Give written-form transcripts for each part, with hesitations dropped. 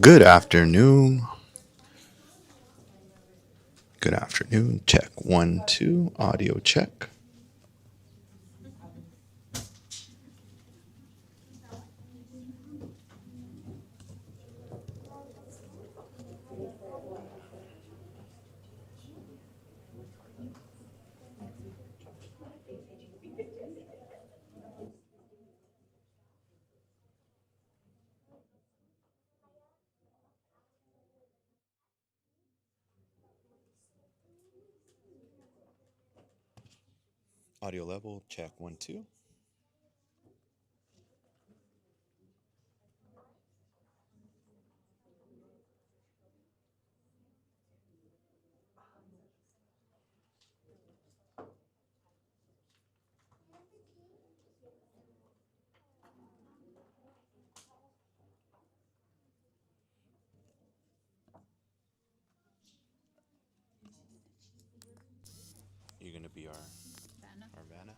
Good afternoon. Good afternoon. Check one, two. Audio check. Audio level check one, two. You're gonna be our Vanna.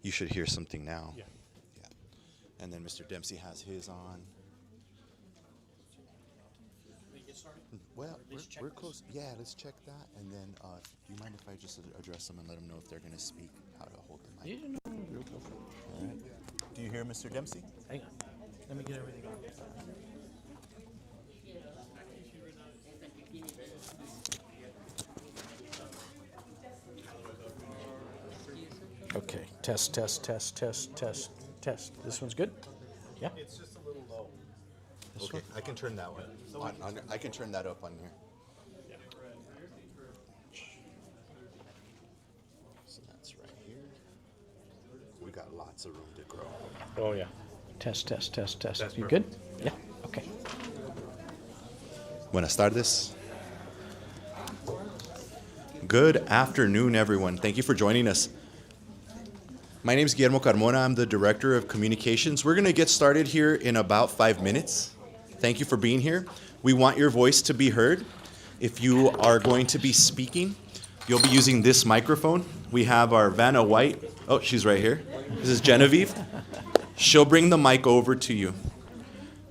You should hear something now. Yeah. Yeah. And then Mr. Dempsey has his on. Well, we're close. Yeah, let's check that. And then, do you mind if I just address them and let them know if they're going to speak, how to hold the mic? Yeah, no, you're cool. All right. Do you hear Mr. Dempsey? Hang on. Let me get everything on. Okay. Test, test, test, test, test, test. This one's good? Yeah? It's just a little low. This Okay, one? I can turn that one. I can turn that up on here. So that's right here. We got lots of room to grow. Oh, yeah. Test, test, test, test. That's You perfect. good? Yeah. Okay. Buenas tardes. Good afternoon, everyone. Thank you for joining us. My name is Guillermo Carmona. I'm the Director of Communications. We're going to get started here in about 5 minutes. Thank you for being here. We want your voice to be heard. If you are going to be speaking, you'll be using this microphone. We have our Vanna White. Oh, she's right here. This is Genevieve. She'll bring the mic over to you.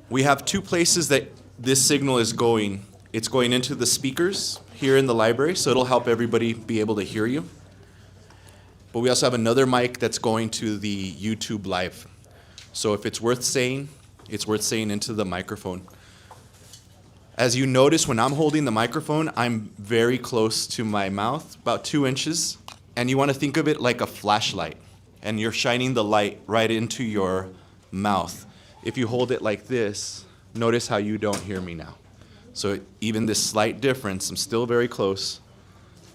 We have 2 places that this signal is going. It's going into the speakers here in the library, so it'll help everybody be able to hear you. But we also have another mic that's going to the YouTube Live. So if it's worth saying into the microphone. As you notice, when I'm holding the microphone, I'm very close to my mouth, about 2 inches. And you want to think of it like a flashlight. And you're shining the light right into your mouth. If you hold it like this, notice how you don't hear me now. So even this slight difference, I'm still very close.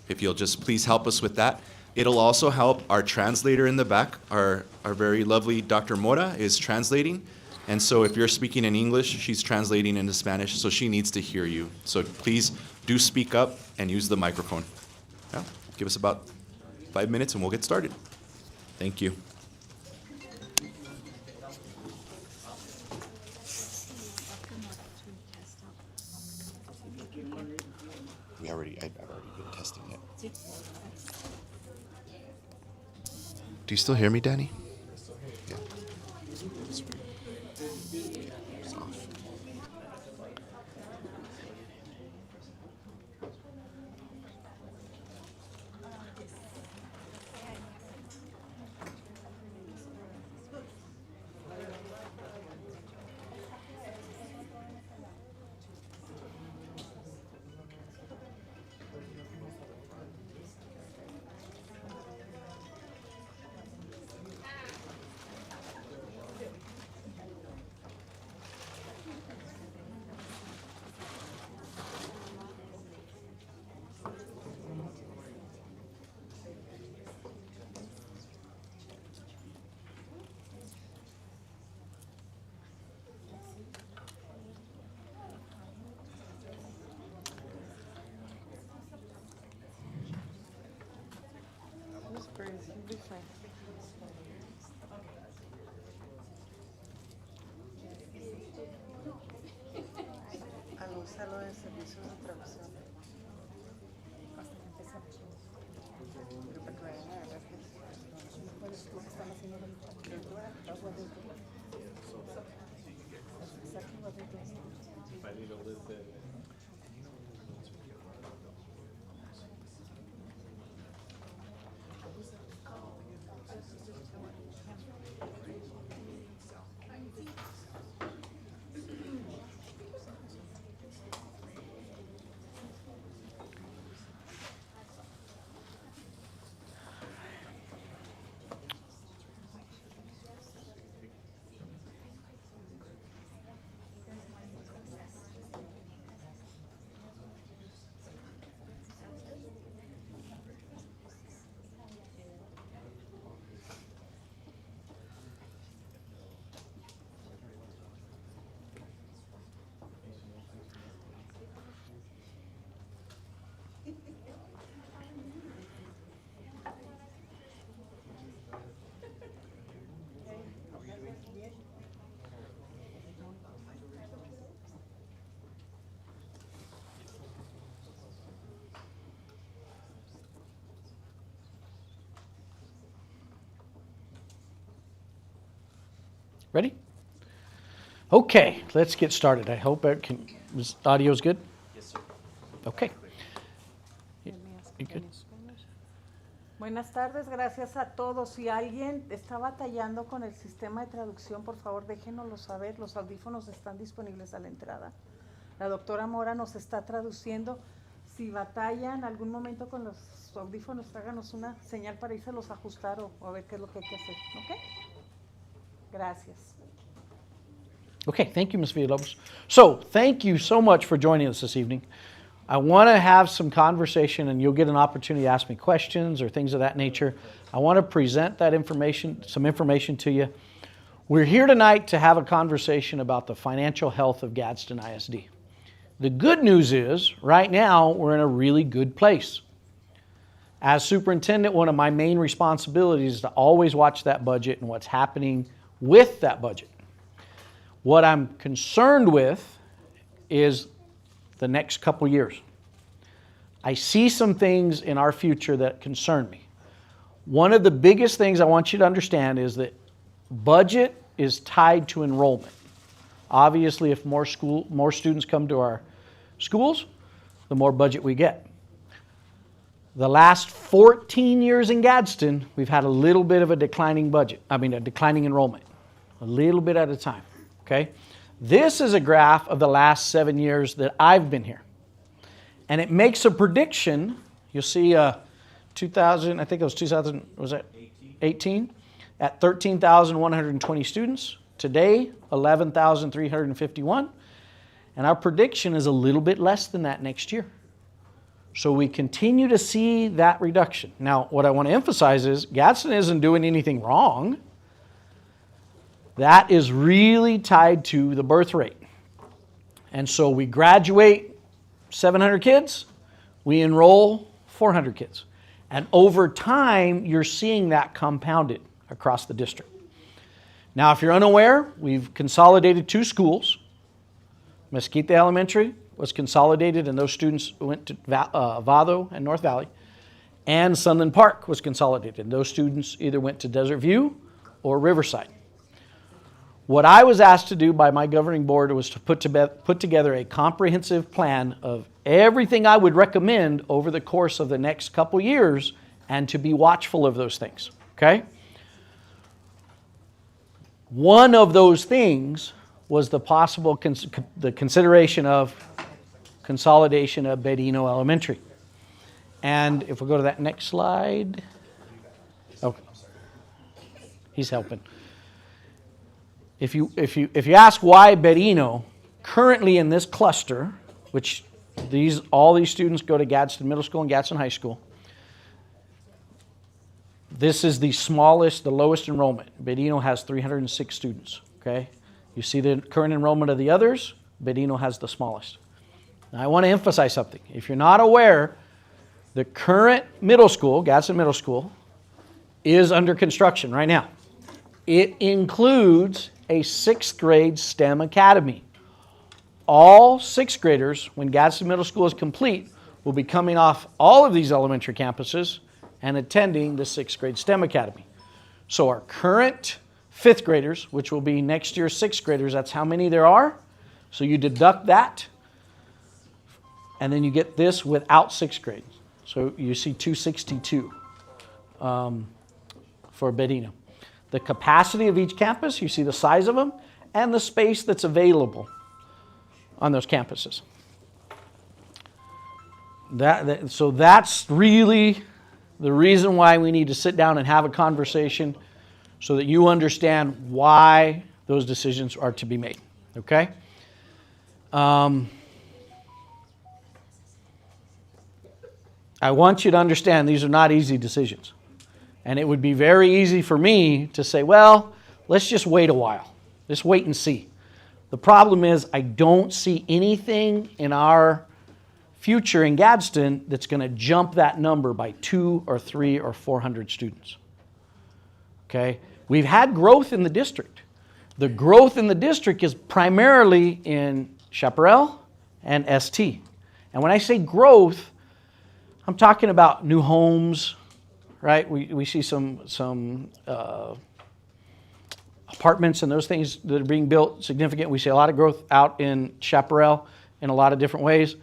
If you'll just please help us with that. It'll also help our translator in the back. Our very lovely Dr. Mora is translating. And so if you're speaking in English, she's translating into Spanish, so she needs to hear you. So please do speak up and use the microphone. Yeah, give us about 5 minutes and we'll get started. Thank you. I've already been testing it. Do you still hear me, Danny? Yeah. It's off. You'll be fine. Anúncialo en servicios de traducción. Pero para que vayan a ver Ready? Okay, let's get started. I hope audio is good. Yes, sir. Okay. You good? Buenas tardes, gracias a todos. Si alguien está batallando con el sistema de traducción, por favor déjenoslo saber. Los audífonos están disponibles a la entrada. La doctora Mora nos está traduciendo. Si batallan en algún momento con los audífonos, háganos una señal para irse a ajustar o a ver qué es lo que hay que hacer. ¿Ok? Gracias. Okay, thank you, Ms. Villalobos. So, thank you so much for joining us this evening. I want to have some conversation, and you'll get an opportunity to ask me questions or things of that nature. I want to present that information, some information to you. We're here tonight to have a conversation about the financial health of Gadsden ISD. The good news is, right now, we're in a really good place. As superintendent, one of my main responsibilities is to always watch that budget and what's happening with that budget. What I'm concerned with is the next couple years. I see some things in our future that concern me. One of the biggest things I want you to understand is that budget is tied to enrollment. Obviously, if more students come to our schools, the more budget we get. The last 14 years in Gadsden, we've had a little bit of a declining declining enrollment, a little bit at a time. Okay, this is a graph of the last 7 years that I've been here. And it makes a prediction. You'll see 2000, I think it was 2000, was that 18? At 13,120 students. Today, 11,351. And our prediction is a little bit less than that next year. So we continue to see that reduction. Now, what I want to emphasize is Gadsden isn't doing anything wrong. That is really tied to the birth rate. And so we graduate 700 kids, we enroll 400 kids. And over time, you're seeing that compounded across the district. Now, if you're unaware, we've consolidated 2 schools. Mesquite Elementary was consolidated, and those students went to Vado and North Valley. And Sunland Park was consolidated, and those students either went to Desert View or Riverside. What I was asked to do by my governing board was to put together a comprehensive plan of everything I would recommend over the course of the next couple years and to be watchful of those things, okay? One of those things was the possible consideration of consolidation of Berino Elementary. And if we go to that next slide. Okay. He's helping. If you ask why Berino, currently in this cluster, which all these students go to Gadsden Middle School and Gadsden High School, this is the smallest, the lowest enrollment. Berino has 306 students, okay? You see the current enrollment of the others, Berino has the smallest. Now I want to emphasize something. If you're not aware, the current middle school, Gadsden Middle School, is under construction right now. It includes a 6th grade STEM academy. All 6th graders, when Gadsden Middle School is complete, will be coming off all of these elementary campuses and attending the 6th grade STEM academy. So our current 5th graders, which will be next year's 6th graders, that's how many there are. So you deduct that, and then you get this without 6th grade. So you see 262 for Berino. The capacity of each campus, you see the size of them, and the space that's available on those campuses. So that's really the reason why we need to sit down and have a conversation so that you understand why those decisions are to be made, okay? I want you to understand these are not easy decisions. And it would be very easy for me to say, well, let's just wait a while. Just wait and see. The problem is I don't see anything in our future in Gadsden that's going to jump that number by 200 or 300 or 400 students. Okay? We've had growth in the district. The growth in the district is primarily in Chaparral and ST. And when I say growth, I'm talking about new homes, right? We see some apartments and those things that are being built significant. We see a lot of growth out in Chaparral in a lot of different ways.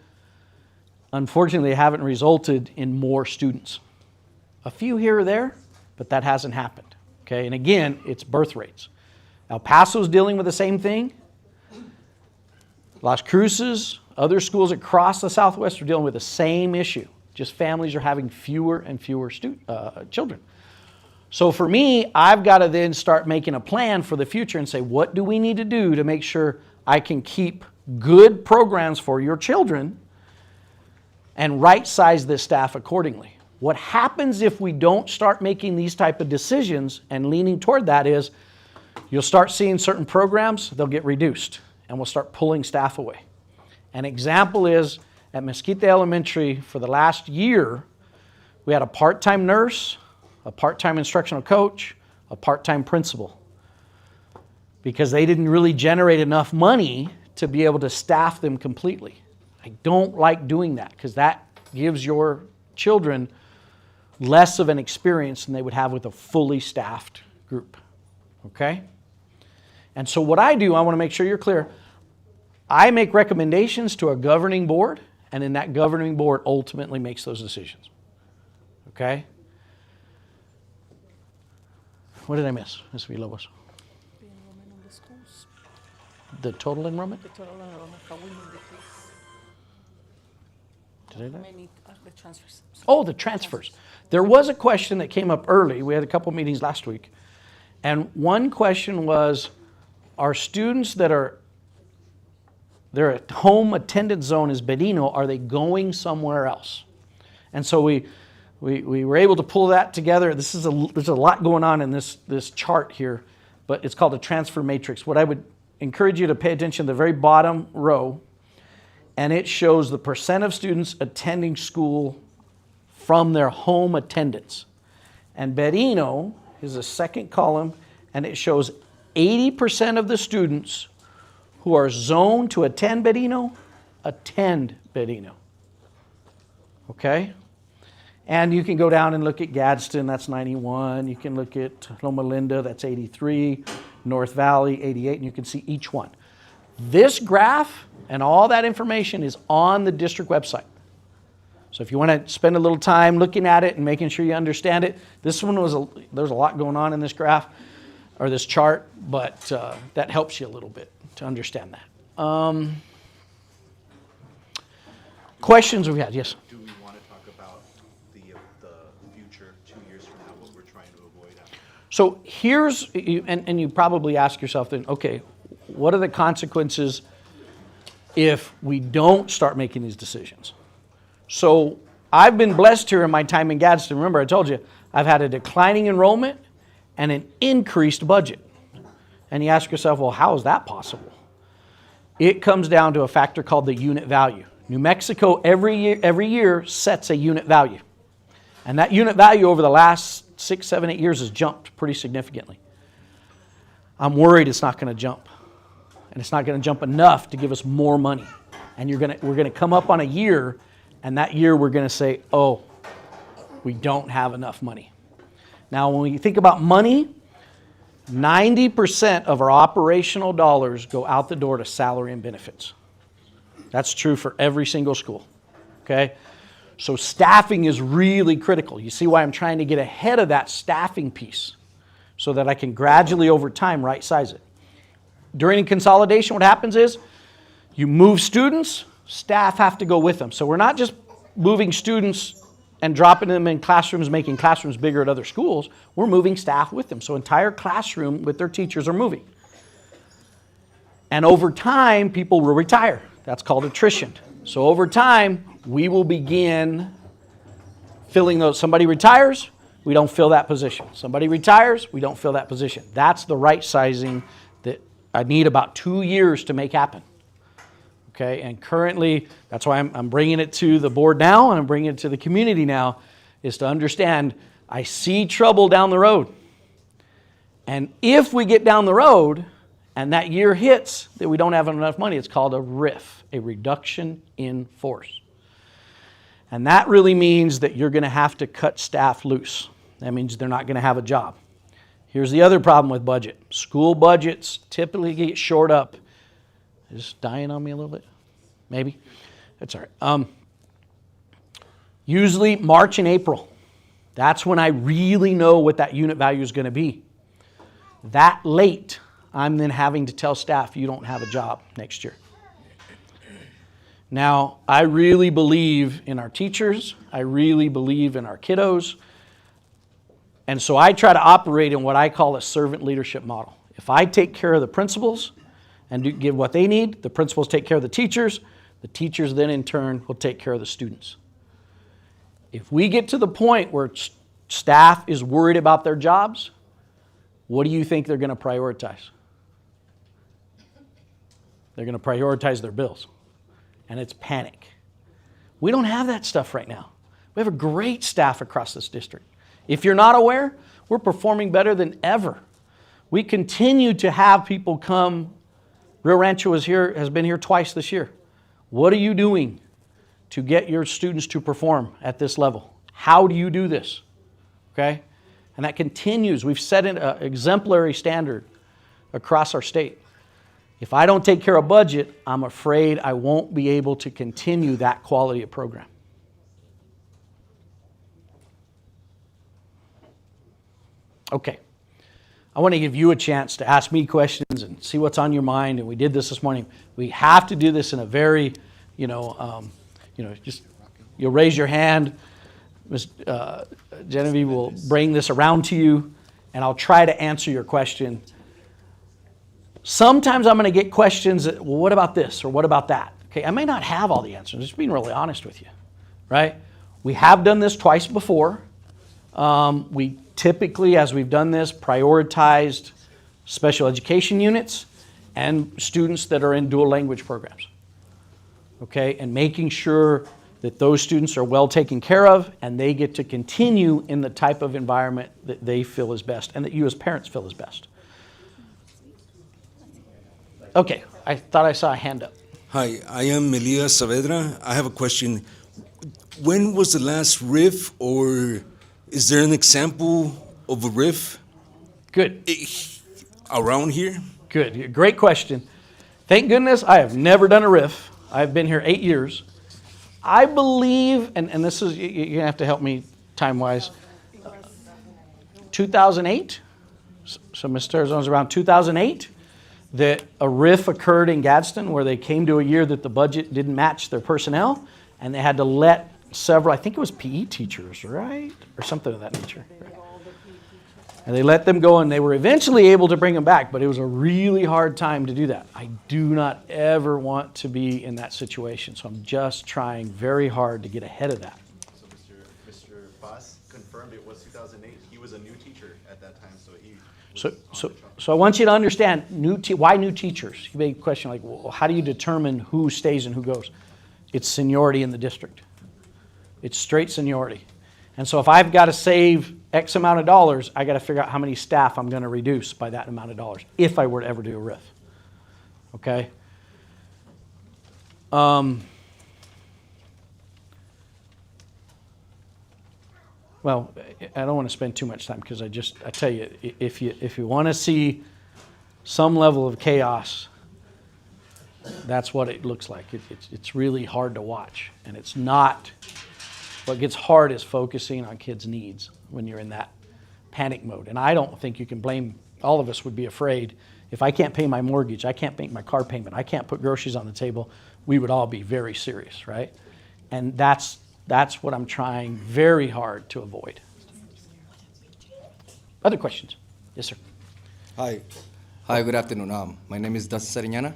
Unfortunately, they haven't resulted in more students. A few here or there, but that hasn't happened. Okay, and again, it's birth rates. El Paso's dealing with the same thing. Las Cruces, other schools across the Southwest are dealing with the same issue. Just families are having fewer and fewer children. So for me, I've got to then start making a plan for the future and say, what do we need to do to make sure I can keep good programs for your children and right-size this staff accordingly? What happens if we don't start making these type of decisions and leaning toward that is you'll start seeing certain programs, they'll get reduced, and we'll start pulling staff away. An example is at Mesquite Elementary for the last year, we had a part-time nurse, a part-time instructional coach, a part-time principal, because they didn't really generate enough money to be able to staff them completely. I don't like doing that because that gives your children less of an experience than they would have with a fully staffed group. Okay? And so what I do, I want to make sure you're clear, I make recommendations to a governing board, and then that governing board ultimately makes those decisions. Okay? What did I miss, Ms. Villalobos? The enrollment on the schools. The total enrollment? The total enrollment, how we need decrease. Did I do that? Many of the transfers. Oh, the transfers. There was a question that came up early. We had a couple meetings last week. And one question was, are students that are, their home attendance zone is Berino, are they going somewhere else? And so we were able to pull that together. There's a lot going on in this chart here, but it's called a transfer matrix. What I would encourage you to pay attention to the very bottom row, and it shows the percent of students attending school from their home attendance. And Berino is the second column, and it shows 80% of the students who are zoned to attend Berino, attend Berino. Okay? And you can go down and look at Gadsden, that's 91. You can look at Loma Linda, that's 83. North Valley, 88, and you can see each one. This graph and all that information is on the district website. So if you want to spend a little time looking at it and making sure you understand it, this one there's a lot going on in this graph, or this chart, but that helps you a little bit to understand that. Questions we've had, yes? Do we want to talk about the future 2 years from now, what we're trying to avoid? So here's, and you probably ask yourself then, okay, what are the consequences if we don't start making these decisions? So I've been blessed here in my time in Gadsden. Remember, I told you, I've had a declining enrollment and an increased budget. And you ask yourself, well, how is that possible? It comes down to a factor called the unit value. New Mexico every year sets a unit value. And that unit value over the last 6, 7, 8 years has jumped pretty significantly. I'm worried it's not going to jump. And it's not going to jump enough to give us more money. And we're going to come up on a year, and that year we're going to say, oh, we don't have enough money. Now, when we think about money, 90% of our operational dollars go out the door to salary and benefits. That's true for every single school. Okay? So staffing is really critical. You see why I'm trying to get ahead of that staffing piece so that I can gradually over time right size it. During consolidation, what happens is you move students, staff have to go with them. So we're not just moving students and dropping them in classrooms, making classrooms bigger at other schools. We're moving staff with them. So entire classroom with their teachers are moving. And over time, people will retire. That's called attrition. So over time, we will begin filling those. Somebody retires, we don't fill that position. Somebody retires, we don't fill that position. That's the right sizing that I need about 2 years to make happen. Okay, and currently, that's why I'm bringing it to the board now, and I'm bringing it to the community now, is to understand I see trouble down the road. And if we get down the road and that year hits that we don't have enough money, it's called a RIF, a reduction in force. And that really means that you're going to have to cut staff loose. That means they're not going to have a job. Here's the other problem with budget. School budgets typically get shored up. Is this dying on me a little bit? Maybe? That's all right. Usually March and April. That's when I really know what that unit value is going to be. That late, I'm then having to tell staff, you don't have a job next year. Now, I really believe in our teachers. I really believe in our kiddos. And so I try to operate in what I call a servant leadership model. If I take care of the principals and give what they need, the principals take care of the teachers then in turn will take care of the students. If we get to the point where staff is worried about their jobs, what do you think they're going to prioritize? They're going to prioritize their bills. And it's panic. We don't have that stuff right now. We have a great staff across this district. If you're not aware, we're performing better than ever. We continue to have people come. Rio Rancho has been here twice this year. What are you doing to get your students to perform at this level? How do you do this? Okay? And that continues. We've set an exemplary standard across our state. If I don't take care of budget, I'm afraid I won't be able to continue that quality of program. Okay. I want to give you a chance to ask me questions and see what's on your mind, and we did this morning. We have to do this in a very, just you'll raise your hand. Ms. Genevieve will bring this around to you, and I'll try to answer your question. Sometimes I'm going to get questions that, well, what about this or what about that? Okay, I may not have all the answers. I'm just being really honest with you, right? We have done this twice before. We typically, as we've done this, prioritized special education units and students that are in dual language programs. Okay, and making sure that those students are well taken care of and they get to continue in the type of environment that they feel is best and that you as parents feel is best. Okay, I thought I saw a hand up. Hi, I am Melia Saavedra. I have a question. When was the last RIF, or is there an example of a RIF Good, around here? good, great question. Thank goodness I have never done a RIF. I've been here 8 years. I believe, and this is, you're going to have to help me time-wise, 2008? So Mr. Arizona's around 2008, that a RIF occurred in Gadsden where they came to a year that the budget didn't match their personnel, and they had to let several, I think it was PE teachers, right? Or something of that nature. And they let them go, and they were eventually able to bring them back, but it was a really hard time to do that. I do not ever want to be in that situation, so I'm just trying very hard to get ahead of that. So Mr. Paz confirmed it was 2008. He was a new teacher at that time, so he was So I want you to understand, why new teachers? You may question like, well, how do you determine who stays and who goes? It's seniority in the district. It's straight seniority. And so if I've got to save X amount of dollars, I got to figure out how many staff I'm going to reduce by that amount of dollars if I were to ever do a RIF. Okay? Well, I don't want to spend too much time because I tell you, if you want to see some level of chaos, that's what it looks like. It's really hard to watch, and it's not. What gets hard is focusing on kids' needs when you're in that panic mode. And I don't think you can blame, all of us would be afraid. If I can't pay my mortgage, I can't make my car payment, I can't put groceries on the table, we would all be very serious, right? And that's what I'm trying very hard to avoid. Other questions? Yes, sir. Hi, good afternoon. My name is Dustin Sariñana.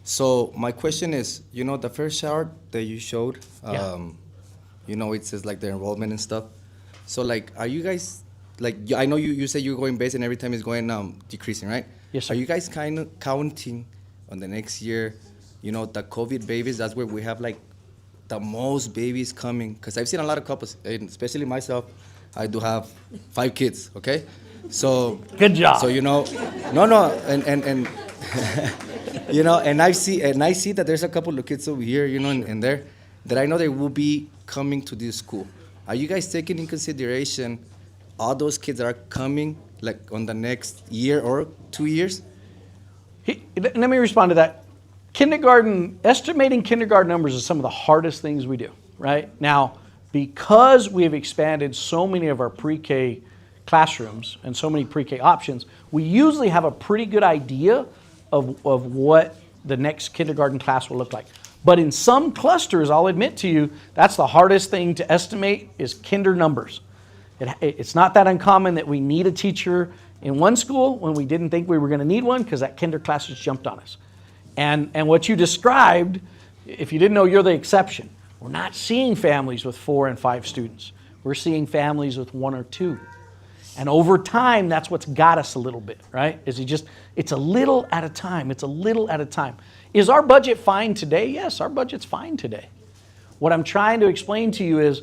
So my question is, the first chart that you showed, it says like the enrollment and stuff. So like, are you guys, like, I know you say you're going base and every time it's going decreasing, right? Yes, sir. Are you guys kind of counting on the next year, the COVID babies? That's where we have like the most babies coming. Because I've seen a lot of couples, and especially myself, I do have 5 kids, okay? So good job. So and and I see that there's a couple of kids over here, and there that I know they will be coming to this school. Are you guys taking in consideration all those kids that are coming like on the next year or 2 years? Let me respond to that. Estimating kindergarten numbers is some of the hardest things we do, right? Now, because we have expanded so many of our pre-K classrooms and so many pre-K options, we usually have a pretty good idea of what the next kindergarten class will look like. But in some clusters, I'll admit to you, that's the hardest thing to estimate is kinder numbers. It's not that uncommon that we need a teacher in one school when we didn't think we were going to need one because that kinder class just jumped on us. And what you described, if you didn't know, you're the exception. We're not seeing families with 4 and 5 students. We're seeing families with 1 or 2. And over time, that's what's got us a little bit, right? It's a little at a time. It's a little at a time. Is our budget fine today? Yes, our budget's fine today. What I'm trying to explain to you is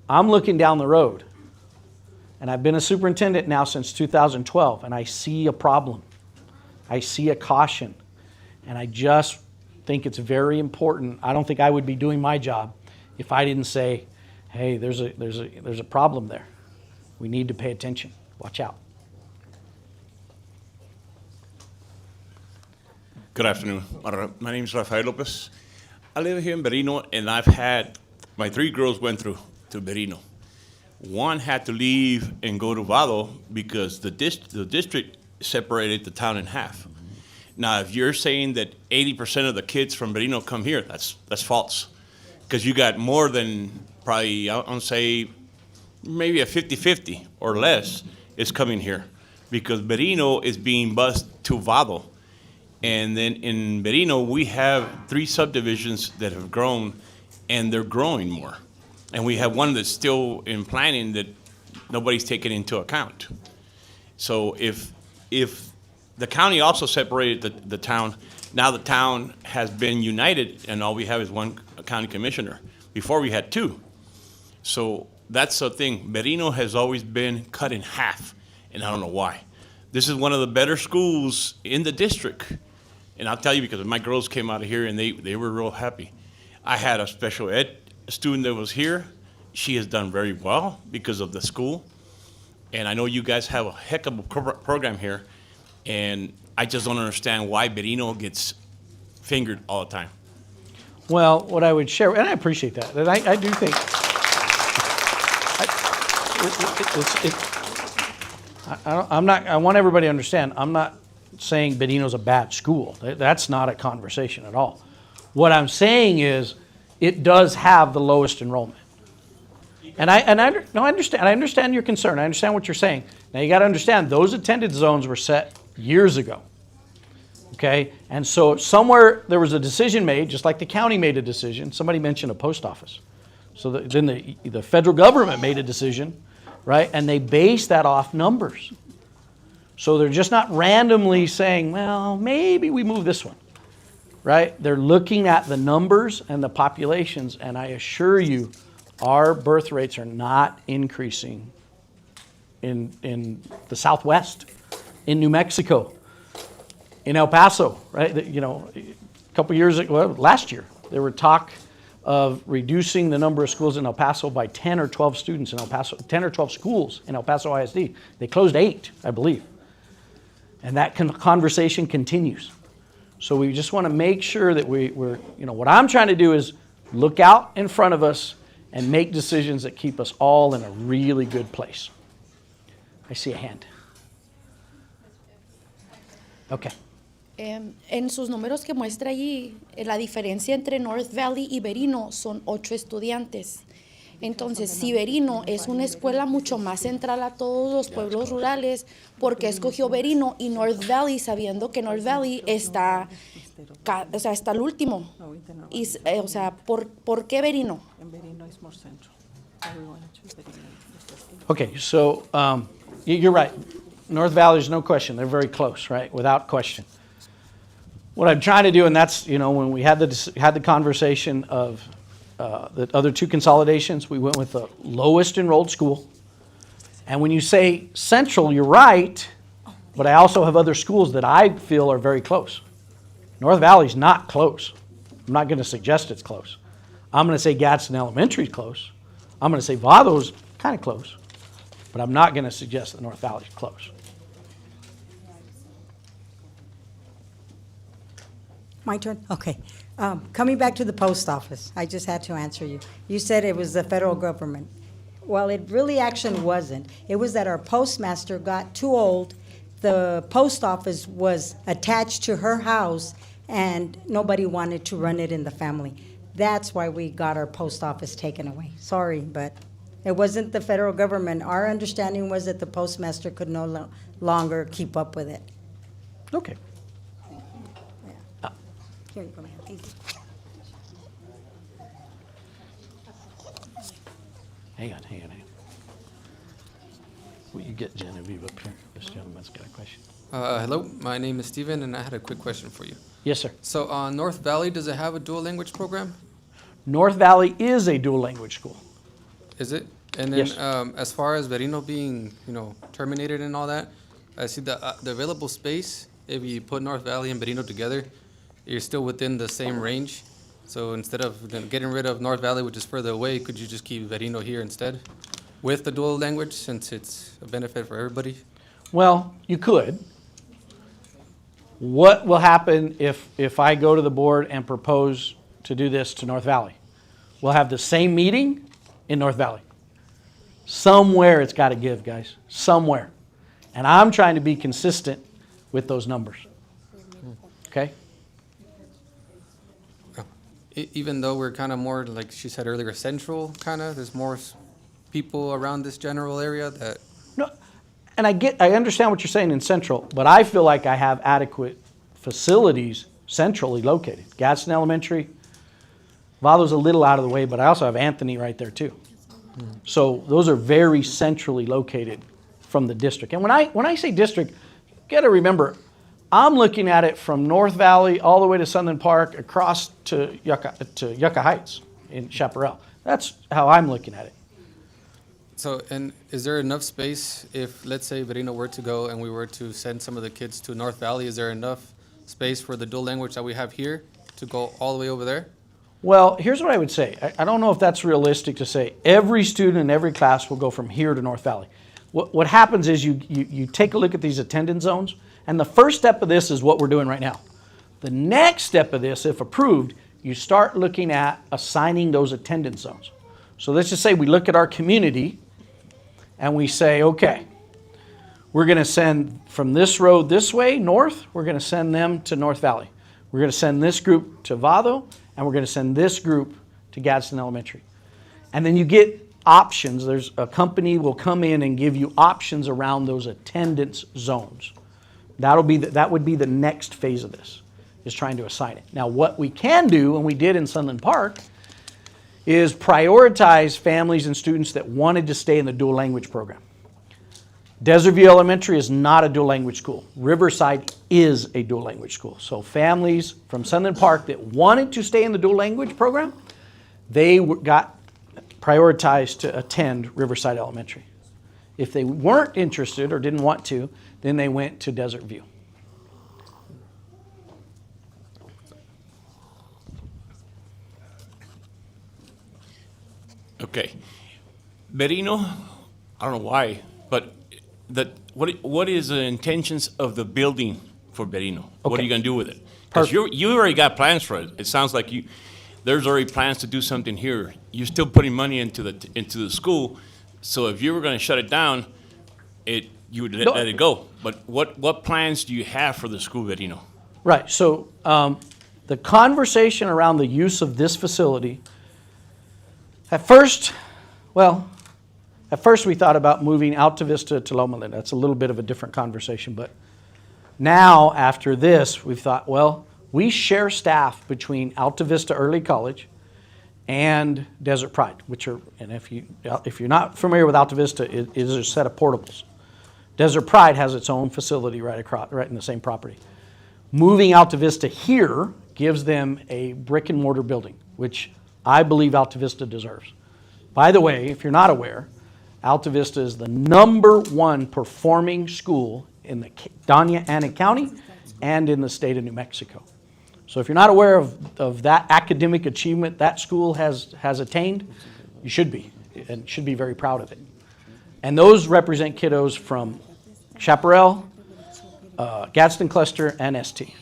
I'm looking down the road. And I've been a superintendent now since 2012, and I see a problem. I see a caution. And I just think it's very important. I don't think I would be doing my job if I didn't say, hey, there's a problem there. We need to pay attention. Watch out. Good afternoon. My name is Rafael Lopez. I live here in Berino, and I've had, my 3 girls went through to Berino. One had to leave and go to Vado because the district separated the town in half. Now, if you're saying that 80% of the kids from Berino come here, that's false. Because you got more than probably, I'll say, maybe a 50-50 or less is coming here. Because Berino is being bused to Vado. And then in Berino, we have 3 subdivisions that have grown, and they're growing more. And we have one that's still in planning that nobody's taken into account. So if the county also separated the town, now the town has been united, and all we have is 1 county commissioner. Before we had 2. So that's the thing. Berino has always been cut in half, and I don't know why. This is one of the better schools in the district. And I'll tell you, because my girls came out of here, and they were real happy. I had a special ed student that was here. She has done very well because of the school. And I know you guys have a heck of a program here. And I just don't understand why Berino gets fingered all the time. Well, what I would share, and I appreciate that, and I do think, I want everybody to understand, I'm not saying Berino's a bad school. That's not a conversation at all. What I'm saying is, it does have the lowest enrollment. And I understand your concern. I understand what you're saying. Now you got to understand those attendance zones were set years ago. Okay? And so somewhere there was a decision made, just like the county made a decision. Somebody mentioned a post office. So then the federal government made a decision, right? And they based that off numbers. So they're just not randomly saying, well, maybe we move this one. Right? They're looking at the numbers and the populations, and I assure you, our birth rates are not increasing in the Southwest, in New Mexico, in El Paso, right? A couple years ago, well, last year, there were talk of reducing the number of schools in El Paso by 10 or 12 students in El Paso, 10 or 12 schools in El Paso ISD. They closed 8, I believe. And that conversation continues. So we just want to make sure that we're, what I'm trying to do is look out in front of us and make decisions that keep us all in a really good place. I see a hand. Okay. En sus números que muestra allí, la diferencia entre North Valley y Berino son 8 estudiantes. Entonces, si Berino es una escuela mucho más central a todos los pueblos rurales, ¿por qué escogió Berino y North Valley sabiendo que North Valley está el último? Y, ¿por qué Berino? Okay, so you're right. North Valley is no question. They're very close, right? Without question. What I'm trying to do, and that's, when we had the conversation of the other 2 consolidations, we went with the lowest enrolled school. And when you say central, you're right, but I also have other schools that I feel are very close. North Valley's not close. I'm not going to suggest it's close. I'm going to say Gadsden Elementary is close. I'm going to say Vado's kind of close. But I'm not going to suggest that North Valley's close. My turn? Okay. Coming back to the post office, I just had to answer you. You said it was the federal government. Well, it really actually wasn't. It was that our postmaster got too old. The post office was attached to her house, and nobody wanted to run it in the family. That's why we got our post office taken away. Sorry, but it wasn't the federal government. Our understanding was that the postmaster could no longer keep up with it. Okay. Here you go, ma'am. Thank you. Hang on. Will you get Genevieve up here? This gentleman's got a question. Hello, my name is Steven, and I had a quick question for you. Yes, sir. So, North Valley, does it have a dual language program? North Valley is a dual language school. Is it? And then, Yes. as far as Berino being, terminated and all that, I see the available space. If you put North Valley and Berino together, you're still within the same range. So instead of getting rid of North Valley, which is further away, could you just keep Berino here instead, with the dual language, since it's a benefit for everybody? Well, you could. What will happen if I go to the board and propose to do this to North Valley? We'll have the same meeting in North Valley. Somewhere it's got to give, guys. Somewhere. And I'm trying to be consistent with those numbers. Okay? Even though we're kind of more, like she said earlier, central, kind of, there's more people around this general area that... No, and I understand what you're saying in Central, but I feel like I have adequate facilities centrally located. Gadsden Elementary, Vado's a little out of the way, but I also have Anthony right there too. So those are very centrally located from the district. And when I say district, you got to remember, I'm looking at it from North Valley all the way to Sunland Park across to Yucca Heights in Chaparral. That's how I'm looking at it. So, and is there enough space if, let's say, Berino were to go and we were to send some of the kids to North Valley, is there enough space for the dual language that we have here to go all the way over there? Well, here's what I would say. I don't know if that's realistic to say every student in every class will go from here to North Valley. What happens is you take a look at these attendance zones, and the first step of this is what we're doing right now. The next step of this, if approved, you start looking at assigning those attendance zones. So let's just say we look at our community and we say, okay, we're going to send from this road this way, north, we're going to send them to North Valley. We're going to send this group to Vado, and we're going to send this group to Gadsden Elementary. And then you get options. There's a company will come in and give you options around those attendance zones. That would be the next phase of this, is trying to assign it. Now, what we can do, and we did in Sunland Park, is prioritize families and students that wanted to stay in the dual language program. Desert View Elementary is not a dual language school. Riverside is a dual language school. So families from Sunland Park that wanted to stay in the dual language program, they got prioritized to attend Riverside Elementary. If they weren't interested or didn't want to, then they went to Desert View. Okay. Berino, I don't know why, but what is the intentions of the building for Berino? What are Okay. you going to do with it? Because Perfect. you already got plans for it. It sounds like there's already plans to do something here. You're still putting money into the school, so if you were going to shut it down, you would No. let it go. But what plans do you have for the school, Berino? Right, so the conversation around the use of this facility, at first we thought about moving Alta Vista to Loma Linda. That's a little bit of a different conversation, but now after this, we've thought, well, we share staff between Alta Vista Early College and Desert Pride, which are, and if you're not familiar with Alta Vista, it is a set of portables. Desert Pride has its own facility right in the same property. Moving Alta Vista here gives them a brick and mortar building, which I believe Alta Vista deserves. By the way, if you're not aware, Alta Vista is the #1 performing school in the Doña Ana County and in the state of New Mexico. So if you're not aware of that academic achievement that school has attained, you should be, and should be very proud of it. And those represent kiddos from Chaparral, Gadsden Cluster, and ST.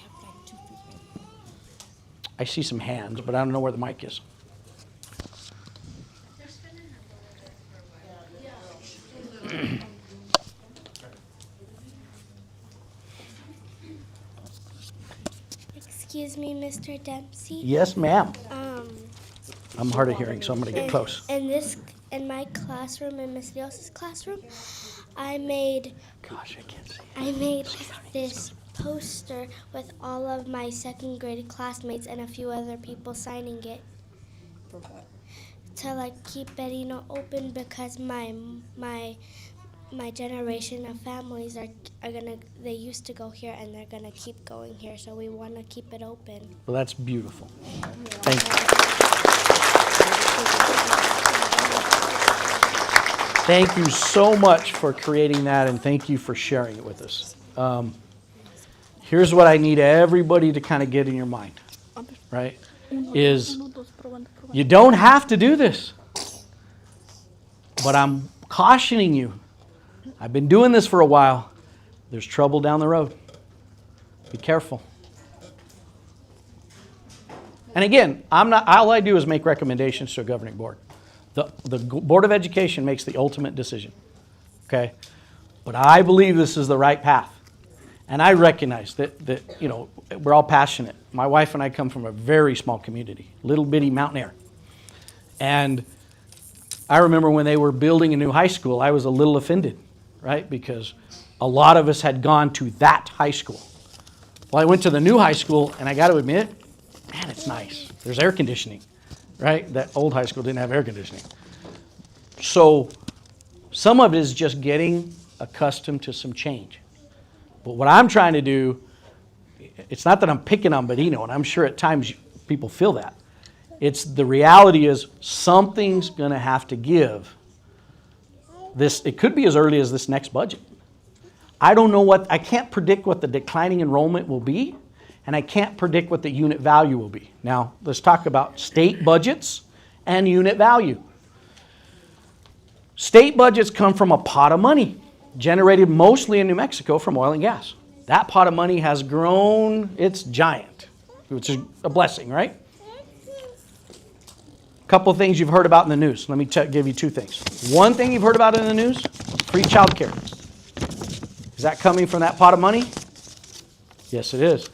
I see some hands, but I don't know where the mic is. Excuse me, Mr. Dempsey. Yes, ma'am. Um, I'm hard of hearing, so I'm going to get close. in my classroom, in Miss Rios' classroom, I made Gosh, I can't see. I made this poster with all of my second grade classmates and a few other people signing it. To like keep Berino open because my generation of families are gonna, they used to go here and they're gonna keep going here, so we want to keep it open. Well, that's beautiful. Thank you. Thank you so much for creating that, and thank you for sharing it with us. Here's what I need everybody to kind of get in your mind, right? Is you don't have to do this, but I'm cautioning you. I've been doing this for a while. There's trouble down the road. Be careful. And again, all I do is make recommendations to a governing board. The Board of Education makes the ultimate decision. Okay? But I believe this is the right path. And I recognize that we're all passionate. My wife and I come from a very small community, little bitty mountain air. And I remember when they were building a new high school, I was a little offended, right? Because a lot of us had gone to that high school. Well, I went to the new high school, and I got to admit, man, it's nice. There's air conditioning, right? That old high school didn't have air conditioning. So some of it is just getting accustomed to some change. But what I'm trying to do, it's not that I'm picking on Berino, and I'm sure at times people feel that. It's the reality is something's going to have to give. It could be as early as this next budget. I don't know I can't predict what the declining enrollment will be, and I can't predict what the unit value will be. Now, let's talk about state budgets and unit value. State budgets come from a pot of money generated mostly in New Mexico from oil and gas. That pot of money has grown, it's giant, which is a blessing, right? A couple of things you've heard about in the news. Let me give you two things. One thing you've heard about in the news, free childcare. Is that coming from that pot of money? Yes, it is.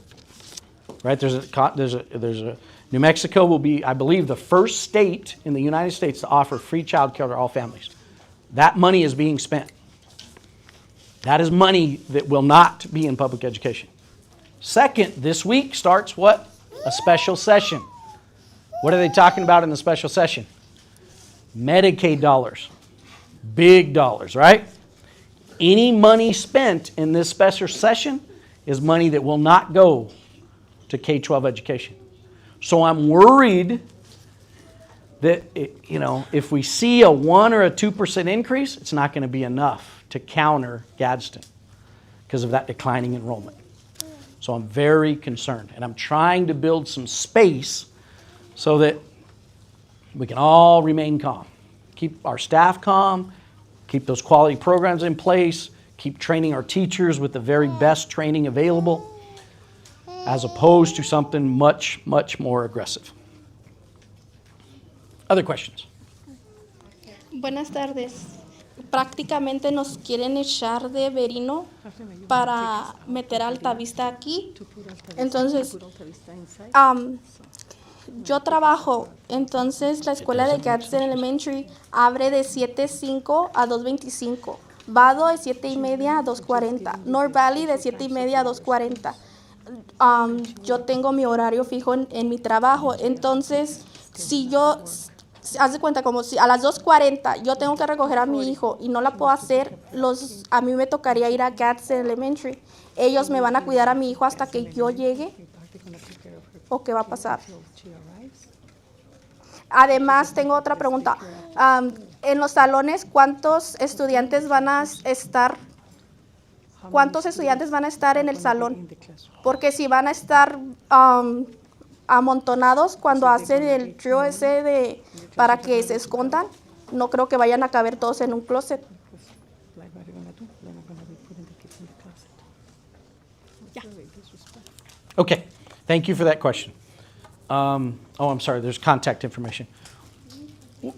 Right? There's a New Mexico will be, I believe, the first state in the United States to offer free childcare to all families. That money is being spent. That is money that will not be in public education. Second, this week starts what? A special session. What are they talking about in the special session? Medicaid dollars. Big dollars, right? Any money spent in this special session is money that will not go to K-12 education. So I'm worried that if we see a 1 or a 2% increase, it's not going to be enough to counter Gadsden because of that declining enrollment. So I'm very concerned, and I'm trying to build some space so that we can all remain calm. Keep our staff calm, keep those quality programs in place, keep training our teachers with the very best training available, as opposed to something much, much more aggressive. Other questions? Buenas tardes. Prácticamente nos quieren echar de Berino para meter Altavista aquí. Entonces, yo trabajo, entonces la escuela de Gadsden Elementary abre de 7:05 a 2:25. Vado de 7:30 a 2:40. North Valley de 7:30 a 2:40. Yo tengo mi horario fijo en mi trabajo, entonces si yo, haz de cuenta como si a las 2:40 yo tengo que recoger a mi hijo y no la puedo hacer, a mí me tocaría ir a Gadsden Elementary. Ellos me van a cuidar a mi hijo hasta que yo llegue, ¿o qué va a pasar? Además, tengo otra pregunta. En los salones, ¿cuántos estudiantes van a estar? ¿Cuántos estudiantes van a estar en el salón? Porque si van a estar amontonados cuando hacen el drill ese para que se escondan, no creo que vayan a caber todos en un closet. Okay, thank you for that question. I'm sorry, there's contact information.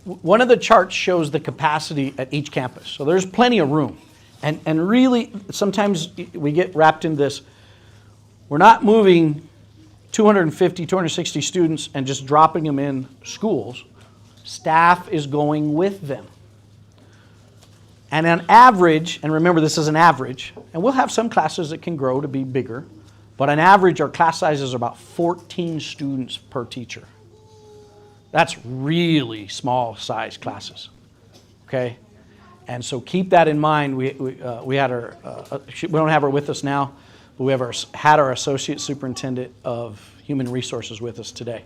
One of the charts shows the capacity at each campus, so there's plenty of room. And really, sometimes we get wrapped in this. We're not moving 250, 260 students and just dropping them in schools. Staff is going with them. And on average, and remember this is an average, and we'll have some classes that can grow to be bigger, but on average our class sizes are about 14 students per teacher. That's really small size classes, okay? And so keep that in mind. We had our, we don't have her with us now, but we have had our Associate Superintendent of Human Resources with us today.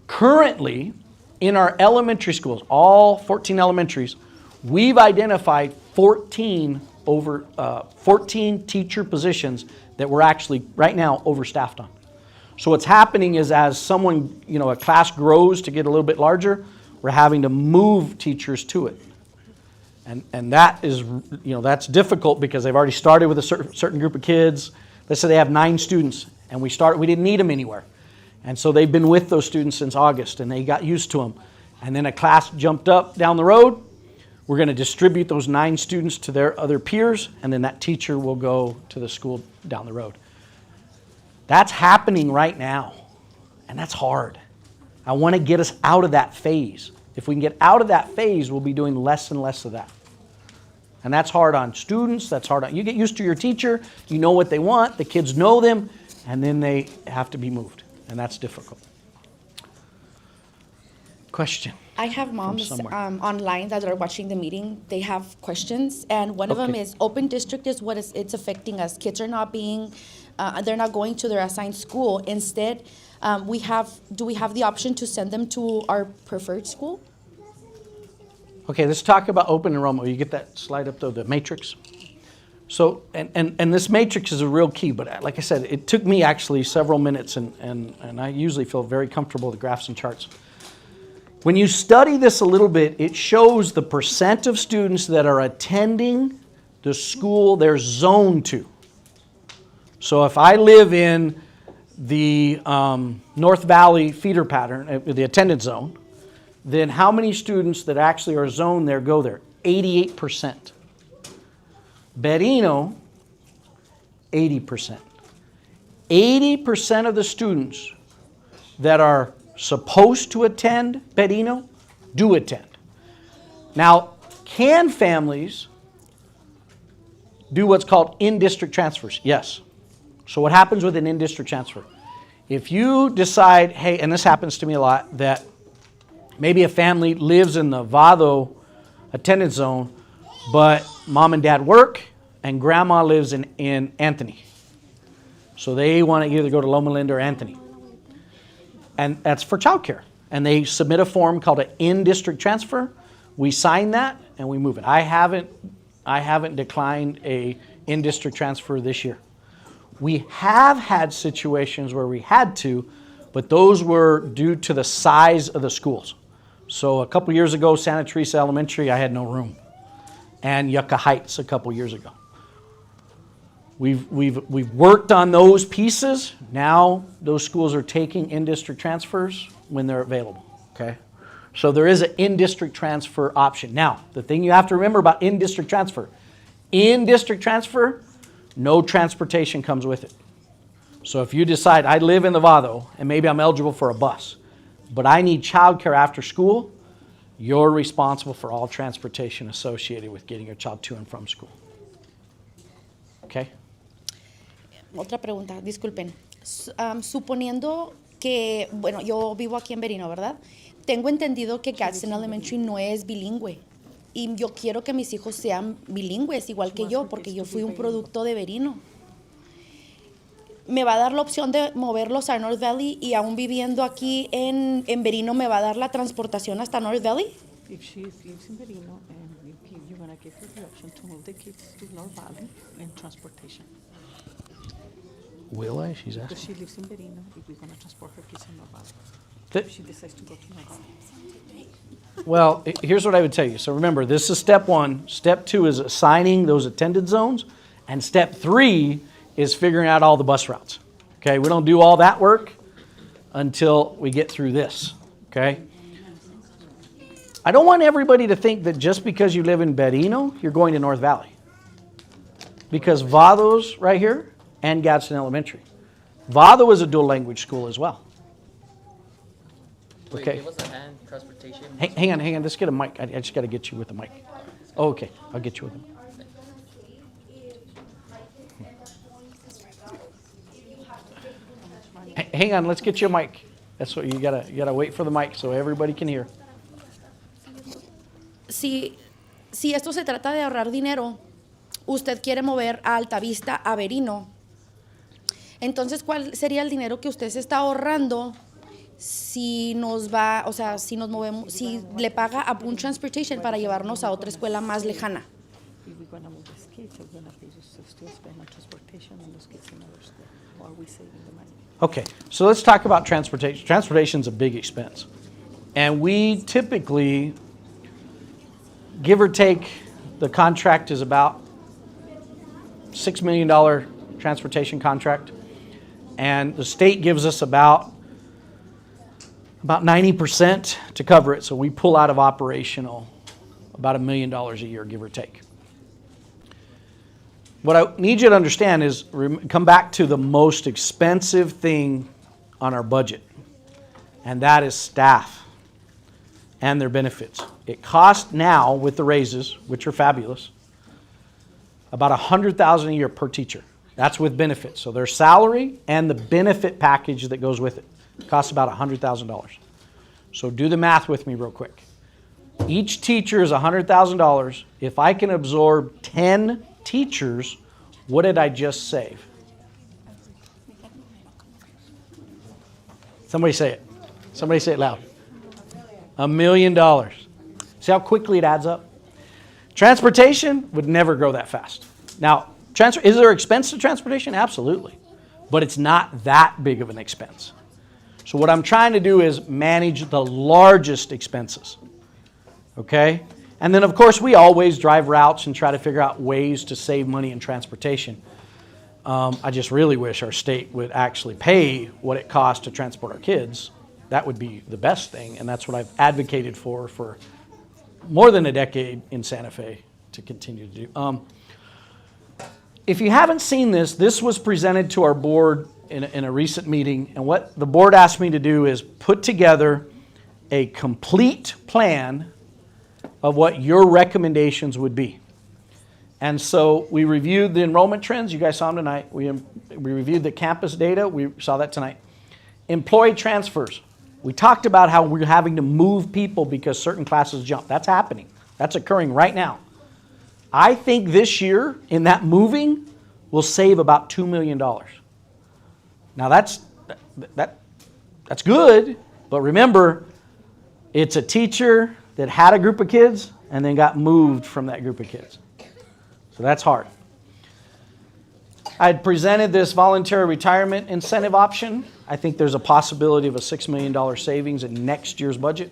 Currently, in our elementary schools, all 14 elementaries, we've identified 14 teacher positions that we're actually right now overstaffed on. So what's happening is as someone, a class grows to get a little bit larger, we're having to move teachers to it. And that is, that's difficult because they've already started with a certain group of kids. Let's say they have 9 students and we didn't need them anywhere. And so they've been with those students since August and they got used to them. And then a class jumped up down the road. We're going to distribute those 9 students to their other peers and then that teacher will go to the school down the road. That's happening right now and that's hard. I want to get us out of that phase. If we can get out of that phase, we'll be doing less and less of that. And that's hard on students, that's hard on, you get used to your teacher, you know what they want, the kids know them, and then they have to be moved, and that's difficult. Question? I have moms somewhere. online that are watching the meeting. They have questions, and one of them Okay. is open district is what it's affecting us. Kids are not they're not going to their assigned school. Instead, do we have the option to send them to our preferred school? Okay, let's talk about open enrollment. Will you get that slide up though, the matrix? So, and this matrix is a real key, but like I said, it took me actually several minutes and I usually feel very comfortable with graphs and charts. When you study this a little bit, it shows the percent of students that are attending the school they're zoned to. So if I live in the North Valley feeder pattern, the attendance zone, then how many students that actually are zoned there go there? 88%. Berino, 80%. 80% of the students that are supposed to attend Berino do attend. Now, can families do what's called in-district transfers? Yes. So what happens with an in-district transfer? If you decide, hey, and this happens to me a lot, that maybe a family lives in the Vado attendance zone, but mom and dad work and grandma lives in Anthony. So they want to either go to Loma Linda or Anthony. And that's for childcare. And they submit a form called an in-district transfer. We sign that and we move it. I haven't declined a in-district transfer this year. We have had situations where we had to, but those were due to the size of the schools. So a couple years ago, Santa Teresa Elementary, I had no room. And Yucca Heights a couple years ago. We've worked on those pieces. Now those schools are taking in-district transfers when they're available, okay? So there is an in-district transfer option. Now, the thing you have to remember about in-district transfer, no transportation comes with it. So if you decide, I live in the Vado, and maybe I'm eligible for a bus, but I need childcare after school, you're responsible for all transportation associated with getting your child to and from school. Okay? Otra pregunta, disculpen. Suponiendo que, bueno, yo vivo aquí en Berino, ¿verdad? Tengo entendido que Gadsden Elementary no es bilingüe. Y yo quiero que mis hijos sean bilingües, igual que yo, porque yo fui un producto de Berino. ¿Me va a dar la opción de moverlos a North Valley y aún viviendo aquí en Berino me va a dar la transportación hasta North Valley? If she lives in Berino, and you're going to give her the option to move the kids to North Valley and transportation. Will I? She's Because asking. she lives in Berino, if we're going to transport her kids in North Valley. Th- If she decides to go to North Valley. Well, here's what I would tell you. So remember, this is step 1. Step 2 is assigning those attendance zones. And step 3 is figuring out all the bus routes. Okay, we don't do all that work until we get through this. Okay? I don't want everybody to think that just because you live in Berino, you're going to North Valley. Because Vado's right here and Gadsden Elementary. Vado is a dual language school as well. Okay. Give us a hand, transportation. Hang on. Let's get a mic. I just got to get you with the mic. Oh, okay, I'll get you with them. Hang on, let's get you a mic. That's what you gotta wait for the mic so everybody can hear. Si esto se trata de ahorrar dinero, usted quiere mover a Altavista a Berino. Entonces, ¿cuál sería el dinero que usted se está ahorrando si nos va, o sea, si nos movemos, si le paga a Boone Transportation para llevarnos a otra escuela más lejana? If we're gonna move these kids, we're gonna pay to still spend on transportation and those kids in another school. Or are we saving the money? Okay, so let's talk about transportation. Transportation's a big expense. And we typically, give or take, the contract is about $6 million transportation contract. And the state gives us about 90% to cover it. So we pull out of operational about $1 million a year, give or take. What I need you to understand is, come back to the most expensive thing on our budget, and that is staff and their benefits. It costs now, with the raises, which are fabulous, about $100,000 a year per teacher. That's with benefits. So their salary and the benefit package that goes with it costs about $100,000. So do the math with me real quick. Each teacher is $100,000. If I can absorb 10 teachers, what did I just save? Somebody say it. Somebody say it loud. $1 million. See how quickly it adds up? Transportation would never grow that fast. Now, is there expense to transportation? Absolutely. But it's not that big of an expense. So what I'm trying to do is manage the largest expenses. Okay? And then, of course, we always drive routes and try to figure out ways to save money in transportation. I just really wish our state would actually pay what it costs to transport our kids. That would be the best thing, and that's what I've advocated for more than a decade in Santa Fe to continue to do. If you haven't seen this was presented to our board in a recent meeting, and what the board asked me to do is put together a complete plan of what your recommendations would be. And so we reviewed the enrollment trends. You guys saw them tonight. We reviewed the campus data. We saw that tonight. Employee transfers. We talked about how we're having to move people because certain classes jump. That's happening. That's occurring right now. I think this year, in that moving, we'll save about $2 million. Now that's good, but remember, it's a teacher that had a group of kids and then got moved from that group of kids. So that's hard. I had presented this voluntary retirement incentive option. I think there's a possibility of a $6 million savings in next year's budget.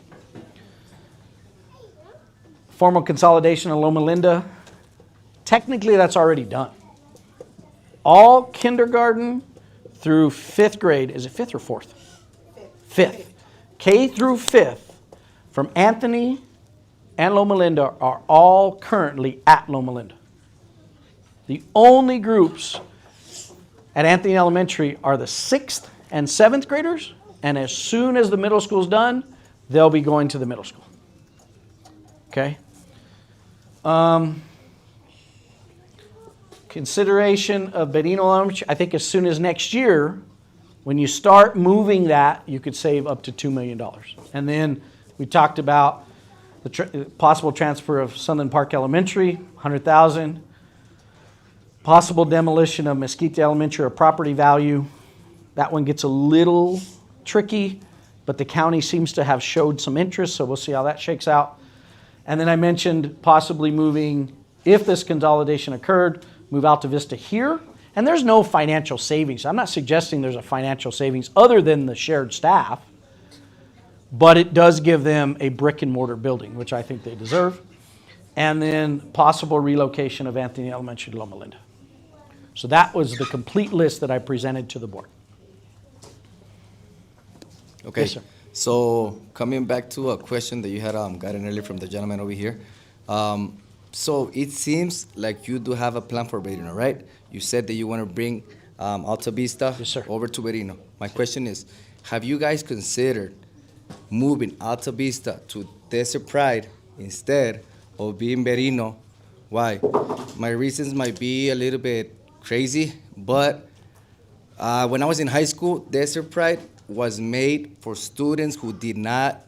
Formal consolidation of Loma Linda. Technically, that's already done. All kindergarten through 5th grade, is it 5th or 4th? 5th. K through 5th from Anthony and Loma Linda are all currently at Loma Linda. The only groups at Anthony Elementary are the 6th and 7th graders, and as soon as the middle school's done, they'll be going to the middle school. Okay? Consideration of Berino Elementary, I think as soon as next year, when you start moving that, you could save up to $2 million. And then we talked about the possible transfer of Sunland Park Elementary, $100,000. Possible demolition of Mesquite Elementary or property value. That one gets a little tricky, but the county seems to have showed some interest, so we'll see how that shakes out. And then I mentioned possibly moving, if this consolidation occurred, move Alta Vista here. And there's no financial savings. I'm not suggesting there's a financial savings other than the shared staff. but it does give them a brick and mortar building, which I think they deserve, and then possible relocation of Anthony Elementary to Loma Linda. So that was the complete list that I presented to the board. Okay. Yes, sir. So coming back to a question that you had gotten earlier from the gentleman over here. So it seems like you do have a plan for Berino, right? You said that you want to bring Alta Vista Yes, sir. over to Berino. My question is, have you guys considered moving Alta Vista to Desert Pride instead of being Berino? Why? My reasons might be a little bit crazy, but when I was in high school, Desert Pride was made for students who did not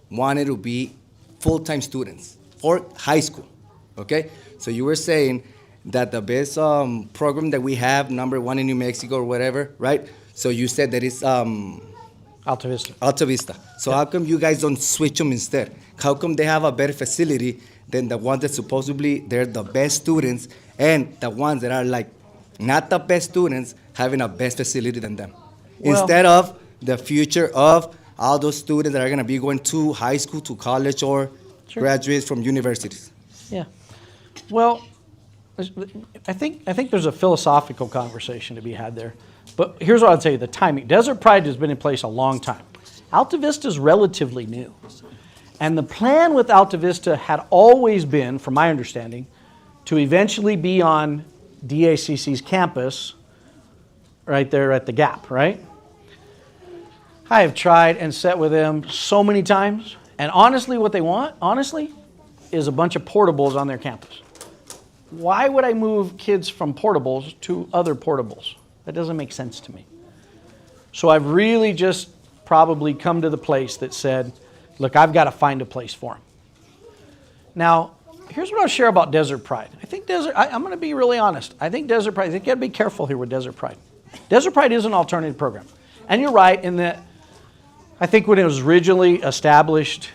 want to be full-time students for high school, okay? So you were saying that the best program that we have, #1 in New Mexico or whatever, right? So you said that it's Alta Vista. Alta Vista. So how come you guys don't switch them instead? How come they have a better facility than the ones that supposedly they're the best students, and the ones that are like not the best students having a best facility than them? Well- Instead of the future of all those students that are going to be going to high school, to college, or Sure. graduates from universities. Yeah. Well, I think there's a philosophical conversation to be had there. But here's what I'd say, the timing. Desert Pride has been in place a long time. Alta Vista is relatively new. And the plan with Alta Vista had always been, from my understanding, to eventually be on DACC's campus right there at the Gap, right? I have tried and sat with them so many times, and honestly what they want, is a bunch of portables on their campus. Why would I move kids from portables to other portables? That doesn't make sense to me. So I've really just probably come to the place that said, look, I've got to find a place for them. Now, here's what I'll share about Desert Pride. I'm going to be really honest. I think Desert Pride, I think you got to be careful here with Desert Pride. Desert Pride is an alternative program. And you're right in that I think when it was originally established,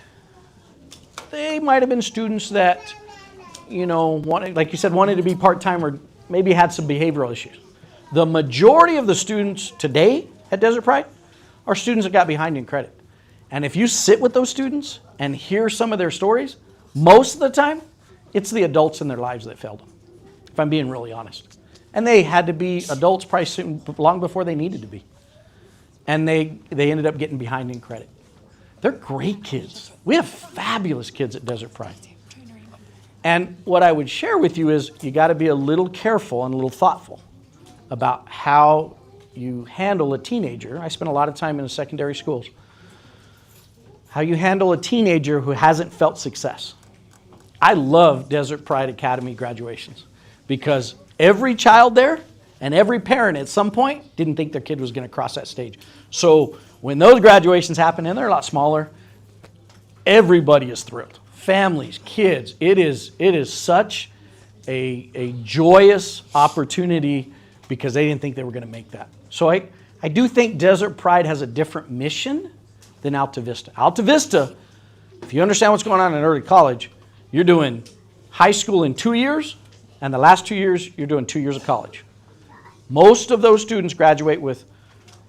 they might have been students that, wanted, like you said, wanted to be part-time or maybe had some behavioral issues. The majority of the students today at Desert Pride are students that got behind in credit. And if you sit with those students and hear some of their stories, most of the time, it's the adults in their lives that failed them, if I'm being really honest. And they had to be adults probably long before they needed to be. And they ended up getting behind in credit. They're great kids. We have fabulous kids at Desert Pride. And what I would share with you is you got to be a little careful and a little thoughtful about how you handle a teenager. I spent a lot of time in the secondary schools. How you handle a teenager who hasn't felt success. I love Desert Pride Academy graduations because every child there and every parent at some point didn't think their kid was going to cross that stage. So when those graduations happen, and they're a lot smaller, everybody is thrilled. Families, kids, it is such a joyous opportunity because they didn't think they were going to make that. So I do think Desert Pride has a different mission than Alta Vista. Alta Vista, if you understand what's going on in early college, you're doing high school in 2 years, and the last 2 years, you're doing 2 years of college. Most of those students graduate with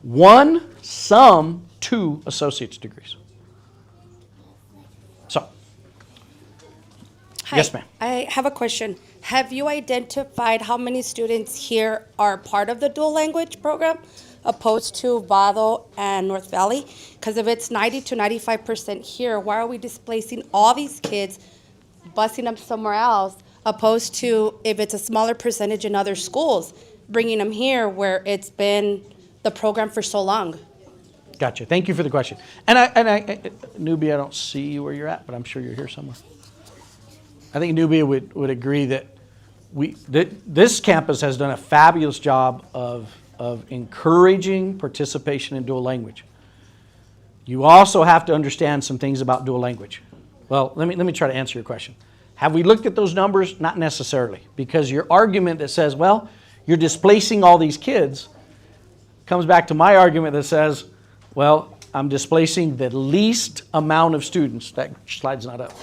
1, some 2 associate's degrees. So, Hi. yes, ma'am. I have a question. Have you identified how many students here are part of the dual language program opposed to Vado and North Valley? Because if it's 90 to 95% here, why are we displacing all these kids, busing them somewhere else, opposed to if it's a smaller percentage in other schools, bringing them here where it's been the program for so long? Gotcha. Thank you for the question. And Nubia, I don't see you where you're at, but I'm sure you're here somewhere. I think Nubia would agree that this campus has done a fabulous job of encouraging participation in dual language. You also have to understand some things about dual language. Well, let me try to answer your question. Have we looked at those numbers? Not necessarily, because your argument that says, well, you're displacing all these kids comes back to my argument that says, well, I'm displacing the least amount of students. That slide's not up.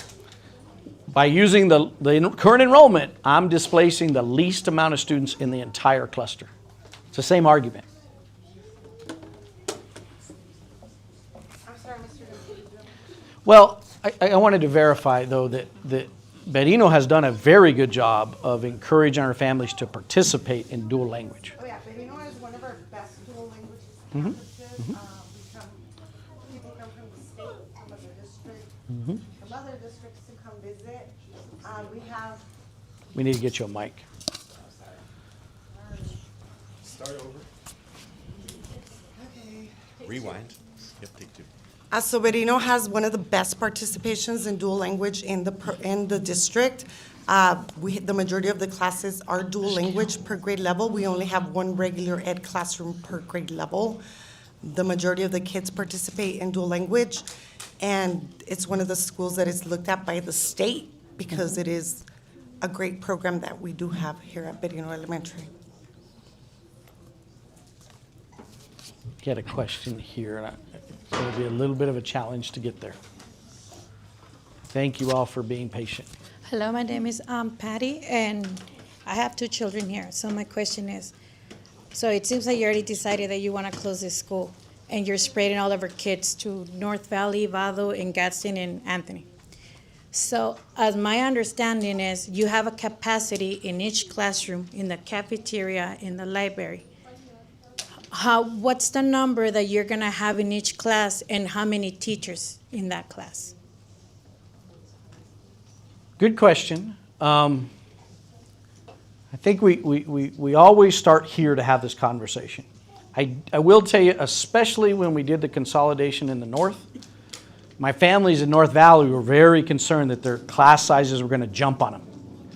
By using the current enrollment, I'm displacing the least amount of students in the entire cluster. It's the same argument. I'm sorry, Mr. Well, I wanted to verify, though, that Berino has done a very good job of encouraging our families to participate in dual language. Oh yeah, Berino is one of our best dual language campuses. People come from the state, from other districts, from other districts to come visit. We have. We need to get you a mic. Start over. Okay. Rewind. Yep, take two. So Berino has one of the best participations in dual language in the district. The majority of the classes are dual language per grade level. We only have one regular ed classroom per grade level. The majority of the kids participate in dual language, and it's one of the schools that is looked at by the state because it is a great program that we do have here at Berino Elementary. Get a question here, and it'll be a little bit of a challenge to get there. Thank you all for being patient. Hello, my name is Patty, and I have 2 children here. So my question is, so it seems like you already decided that you want to close this school, and you're spreading all of our kids to North Valley, Vado, and Gadsden, and Anthony. So as my understanding is, you have a capacity in each classroom, in the cafeteria, in the library. What's the number that you're going to have in each class, and how many teachers in that class? Good question. I think we always start here to have this conversation. I will tell you, especially when we did the consolidation in the north, my families in North Valley were very concerned that their class sizes were going to jump on them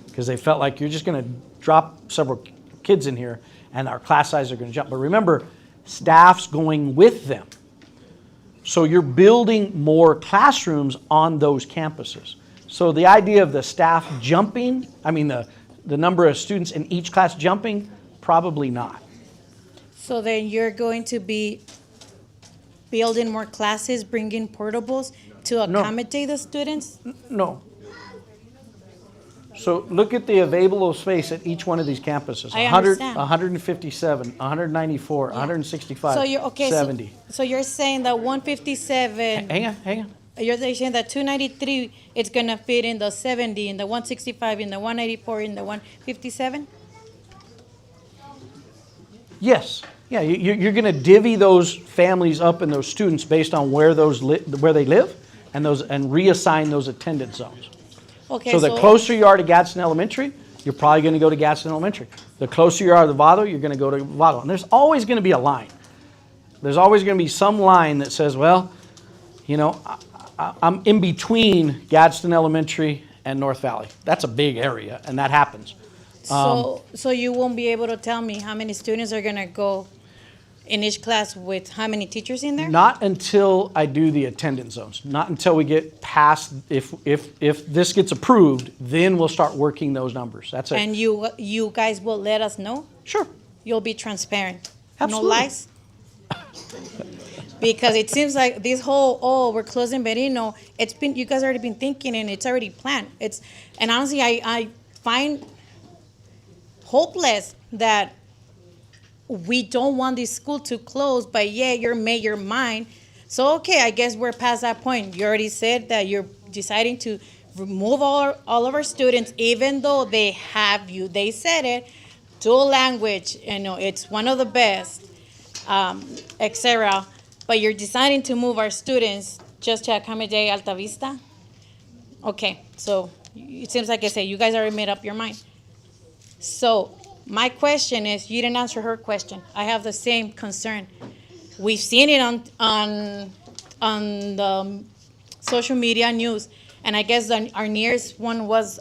because they felt like you're just going to drop several kids in here and our class sizes are going to jump. But remember, staff's going with them. So you're building more classrooms on those campuses. So the idea of the staff jumping, the number of students in each class jumping, probably not. So then you're going to be building more classes, bringing portables to accommodate the students? No. So look at the available space at each one of these campuses. I understand. 157, 194, 165, So you're, okay, 70. So you're saying that 157, Hang on. you're saying that 293, it's going to fit in the 70, in the 165, in the 184, in the 157? Yes. Yeah, you're going to divvy those families up and those students based on where where they live and reassign those attendance zones. Okay, So the closer you are to Gadsden Elementary, you're probably going to go to Gadsden Elementary. The closer you are to Vado, you're going to go to Vado. And there's always going to be a line. There's always going to be some line that says, well, I'm in between Gadsden Elementary and North Valley. That's a big area, and that happens. So you won't be able to tell me how many students are going to go in each class with how many teachers in there? Not until I do the attendance zones. Not until we get past, if this gets approved, then we'll start working those numbers. That's it. And you guys will let us know? Sure. You'll be transparent? Absolutely. No lies? Because it seems like this whole, we're closing Berino, you guys already been thinking and it's already planned. And honestly, I find hopeless that we don't want this school to close, but yeah, you're made your mind. So, okay, I guess we're past that point. You already said that you're deciding to remove all of our students, even though they said it, dual language, it's one of the best, etc. But you're deciding to move our students just to accommodate Alta Vista? Okay, so it seems like I say you guys already made up your mind. So my question is, you didn't answer her question. I have the same concern. We've seen it on the social media news, and I guess our nearest one was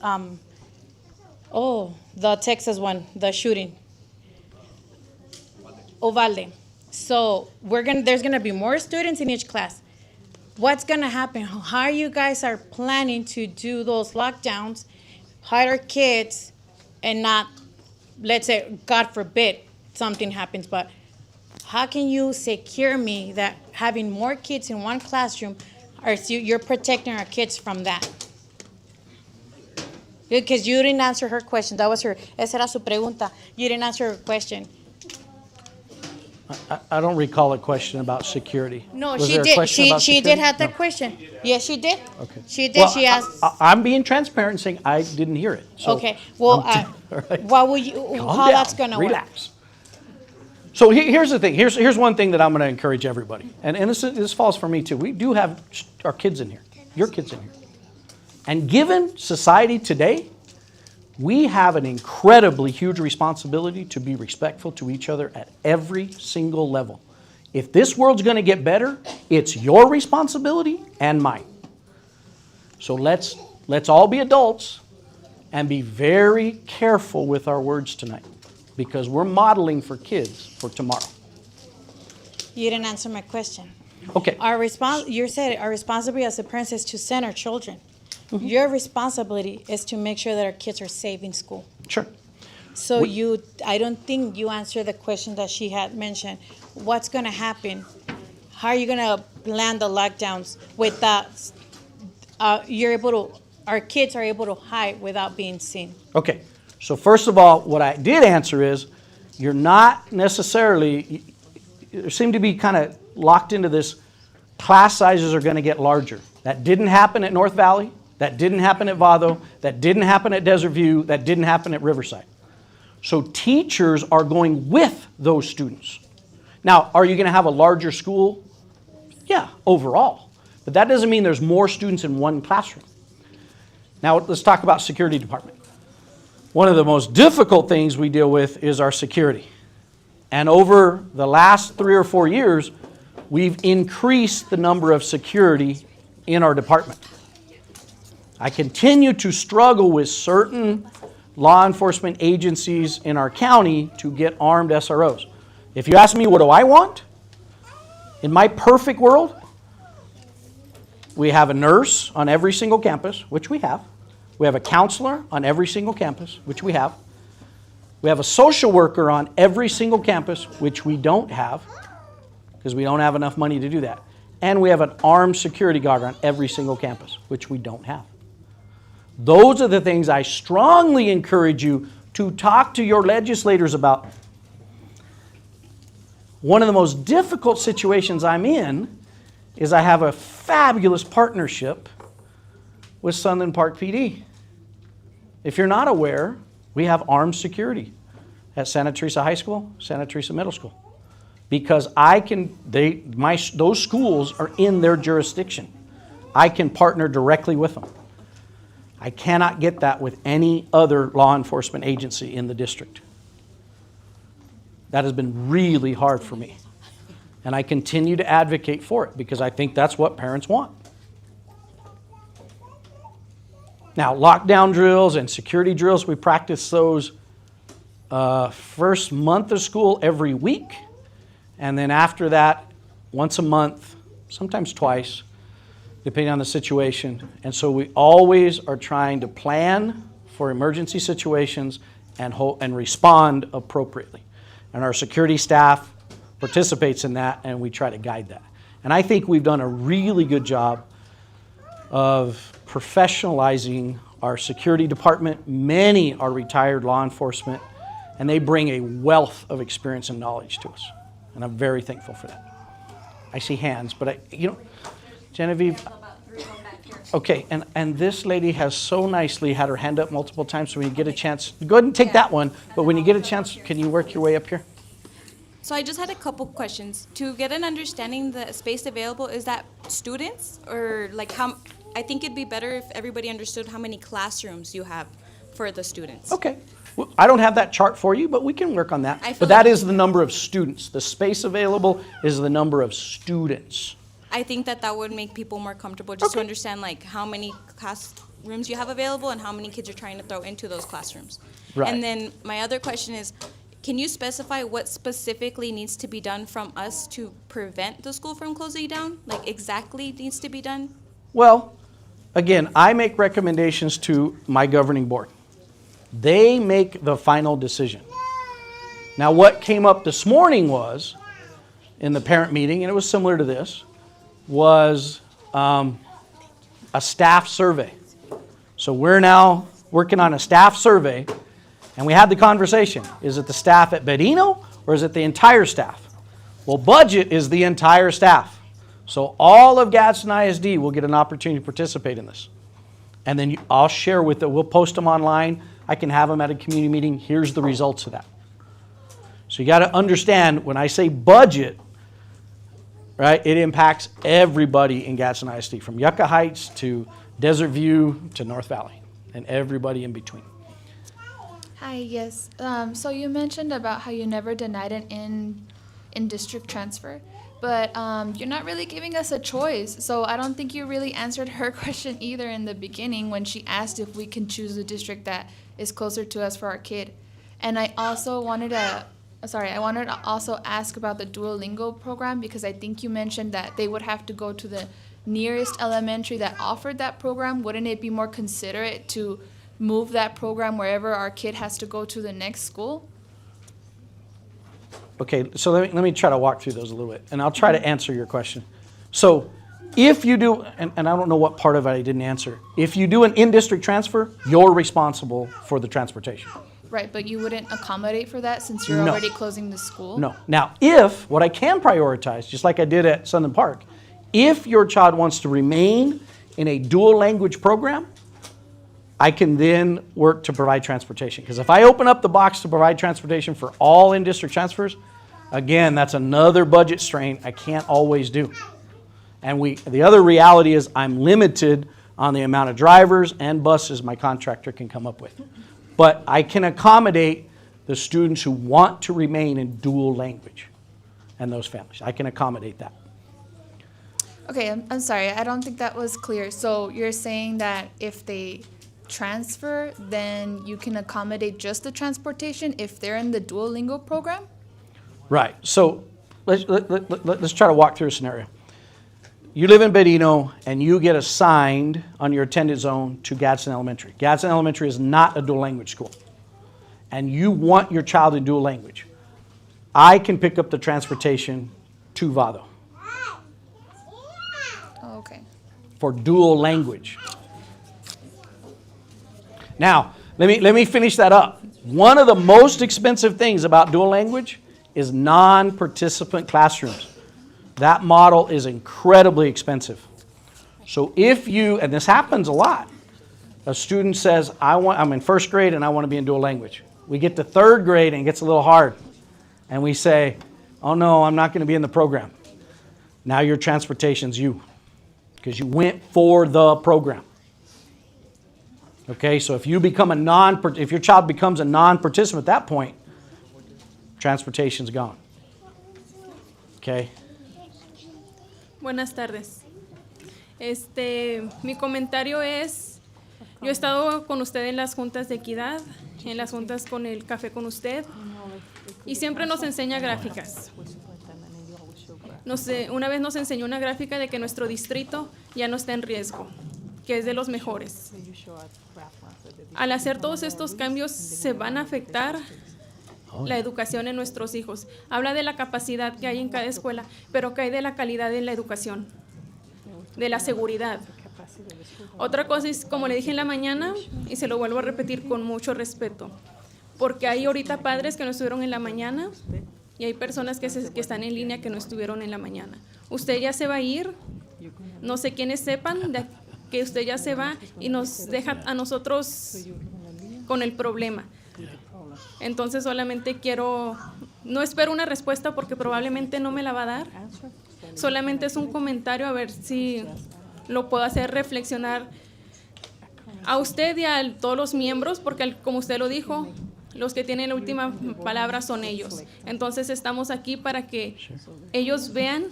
the Texas one, the shooting. Uvalde. So there's gonna be more students in each class. What's gonna happen? How you guys are planning to do those lockdowns, hide our kids, and not, let's say, God forbid, something happens, but how can you secure me that having more kids in one classroom, you're protecting our kids from that? Because you didn't answer her question. Esa era su pregunta. You didn't answer her question. I don't recall a question about security. No, Was she there a did. question She about did security? have that No. question. Yes, she did. Okay. She did. Well, She asked. I'm being transparent and saying I didn't hear it. So Okay. Well, all right. what will you? Calm How down. that's gonna work? Relax. So here's the thing. Here's one thing that I'm going to encourage everybody. And this falls for me too. We do have our kids in here. Your kids in here. And given society today, we have an incredibly huge responsibility to be respectful to each other at every single level. If this world's going to get better, it's your responsibility and mine. So let's all be adults and be very careful with our words tonight, because we're modeling for kids for tomorrow. You didn't answer my question. Okay. You said our responsibility as a parents is to send our children. Mm-hmm. Your responsibility is to make sure that our kids are safe in school. Sure. So I don't think you answered the question that she had mentioned. What's going to happen? How are you going to land the lockdowns with that? Our kids are able to hide without being seen. Okay. So first of all, what I did answer is, you're not necessarily, you seem to be kind of locked into this, class sizes are going to get larger. That didn't happen at North Valley. That didn't happen at Vado. That didn't happen at Desert View. That didn't happen at Riverside. So teachers are going with those students. Now, are you going to have a larger school? Yeah, overall. But that doesn't mean there's more students in one classroom. Now, let's talk about security department. One of the most difficult things we deal with is our security. And over the last 3 or 4 years, we've increased the number of security in our department. I continue to struggle with certain law enforcement agencies in our county to get armed SROs. If you ask me, what do I want? In my perfect world, we have a nurse on every single campus, which we have. We have a counselor on every single campus, which we have. We have a social worker on every single campus, which we don't have, because we don't have enough money to do that. And we have an armed security guard on every single campus, which we don't have. Those are the things I strongly encourage you to talk to your legislators about. One of the most difficult situations I'm in is I have a fabulous partnership with Sunland Park PD. If you're not aware, we have armed security at Santa Teresa High School, Santa Teresa Middle School. Because those schools are in their jurisdiction. I can partner directly with them. I cannot get that with any other law enforcement agency in the district. That has been really hard for me. And I continue to advocate for it because I think that's what parents want. Now, lockdown drills and security drills, we practice those first month of school every week. And then after that, once a month, sometimes twice, depending on the situation. And so we always are trying to plan for emergency situations and respond appropriately. And our security staff participates in that, and we try to guide that. And I think we've done a really good job of professionalizing our security department. Many are retired law enforcement, and they bring a wealth of experience and knowledge to us. And I'm very thankful for that. I see hands, but Genevieve. Okay, and this lady has so nicely had her hand up multiple times, so when you get a chance, go ahead and take that one, but when you get a chance, can you work your way up here? So I just had a couple questions. To get an understanding, the space available, is that students or like how, I think it'd be better if everybody understood how many classrooms you have for the students. Okay. Well, I don't have that chart for you, but we can work on that. But that is the number of students. The space available is the number of students. I think that would make people more comfortable just to understand like how many classrooms you have available and how many kids you're trying to throw into those classrooms. Right. And then my other question is, can you specify what specifically needs to be done from us to prevent the school from closing down? Like exactly needs to be done? Well, again, I make recommendations to my governing board. They make the final decision. Now, what came up this morning was, in the parent meeting, and it was similar to this, was a staff survey. So we're now working on a staff survey, and we had the conversation. Is it the staff at Berino, or is it the entire staff? Well, budget is the entire staff. So all of Gadsden ISD will get an opportunity to participate in this. And then I'll share with it. We'll post them online. I can have them at a community meeting. Here's the results of that. So you got to understand, when I say budget, right, it impacts everybody in Gadsden ISD, from Yucca Heights to Desert View to North Valley, and everybody in between. Hi, yes. So you mentioned about how you never denied an in-district transfer, but you're not really giving us a choice. So I don't think you really answered her question either in the beginning when she asked if we can choose a district that is closer to us for our kid. And I also wanted to also ask about the Duolingo program, because I think you mentioned that they would have to go to the nearest elementary that offered that program. Wouldn't it be more considerate to move that program wherever our kid has to go to the next school? Okay, so let me try to walk through those a little bit, and I'll try to answer your question. So if you do, and I don't know what part of it I didn't answer, if you do an in-district transfer, you're responsible for the transportation. Right, but you wouldn't accommodate for that since you're No. already closing the school? No. Now, what I can prioritize, just like I did at Sunland Park, if your child wants to remain in a dual language program, I can then work to provide transportation. Because if I open up the box to provide transportation for all in-district transfers, again, that's another budget strain I can't always do. And the other reality is I'm limited on the amount of drivers and buses my contractor can come up with. But I can accommodate the students who want to remain in dual language and those families. I can accommodate that. Okay, I'm sorry, I don't think that was clear. So you're saying that if they transfer, then you can accommodate just the transportation if they're in the Duolingo program? Right. So let's try to walk through a scenario. You live in Berino and you get assigned on your attendance zone to Gadsden Elementary. Gadsden Elementary is not a dual language school. And you want your child in dual language. I can pick up the transportation to Vado Oh, okay. for dual language. Now, let me finish that up. One of the most expensive things about dual language is non-participant classrooms. That model is incredibly expensive. So if you, and this happens a lot, a student says, I'm in first grade and I want to be in dual language. We get to third grade and it gets a little hard. And we say, oh no, I'm not going to be in the program. Now your transportation's you, because you went for the program. Okay, so if your child becomes a non-participant at that point, transportation's gone. Okay. Buenas tardes. Mi comentario es, yo he estado con usted en las juntas de equidad, en las juntas con el café con usted, y siempre nos enseña gráficas. Una vez nos enseñó una gráfica de que nuestro distrito ya no está en riesgo, que es de los mejores. Al hacer todos estos cambios se van a afectar la educación en nuestros hijos. Habla de la capacidad que hay en cada escuela, pero que hay de la calidad en la educación, de la seguridad. Otra cosa es, como le dije en la mañana, y se lo vuelvo a repetir con mucho respeto, porque hay ahorita padres que no estuvieron en la mañana y hay personas que están en línea que no estuvieron en la mañana. Usted ya se va a ir, no sé quiénes sepan de que usted ya se va y nos deja a nosotros con el problema. Entonces solamente no espero una respuesta porque probablemente no me la va a dar. Solamente es un comentario a ver si lo puedo hacer reflexionar a usted y a todos los miembros, porque como usted lo dijo, los que tienen la última palabra son ellos. Entonces estamos aquí para que ellos vean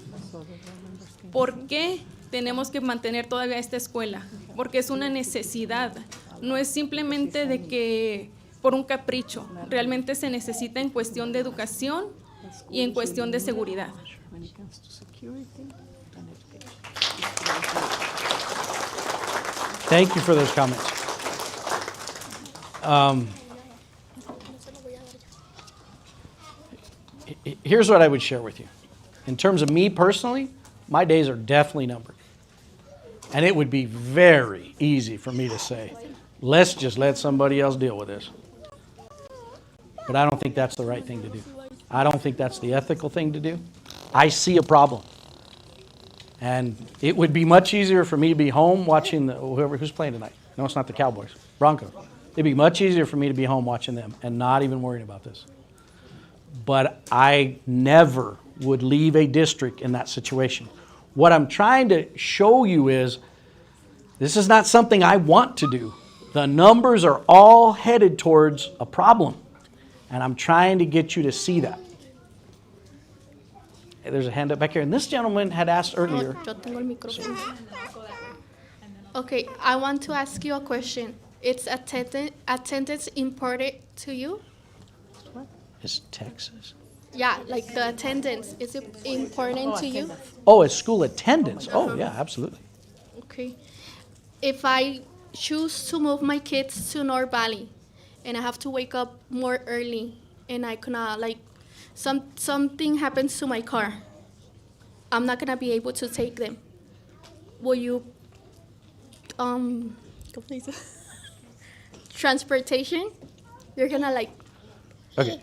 por qué tenemos que mantener todavía esta escuela, porque es una necesidad, no es simplemente de que por un capricho, realmente se necesita en cuestión de educación y en cuestión de seguridad. Thank you for those comments. Here's what I would share with you. In terms of me personally, my days are definitely numbered. And it would be very easy for me to say, let's just let somebody else deal with this. But I don't think that's the right thing to do. I don't think that's the ethical thing to do. I see a problem. And it would be much easier for me to be home watching who's playing tonight. No, it's not the Cowboys. Broncos. It'd be much easier for me to be home watching them and not even worrying about this. But I never would leave a district in that situation. What I'm trying to show you is this is not something I want to do. The numbers are all headed towards a problem. And I'm trying to get you to see that. Hey, there's a hand up back here. And this gentleman had asked earlier. Yo tengo el micrófono. Okay, I want to ask you a question. Is attendance important to you? Is Texas? Yeah, like the attendance. Is it important to you? Oh, it's school attendance. Oh, yeah, absolutely. Okay. If I choose to move my kids to North Valley and I have to wake up more early and I cannot, like, something happens to my car, I'm not going to be able to take them. Will you, ¿cómo se dice? Transportation? You're going to, like, Okay.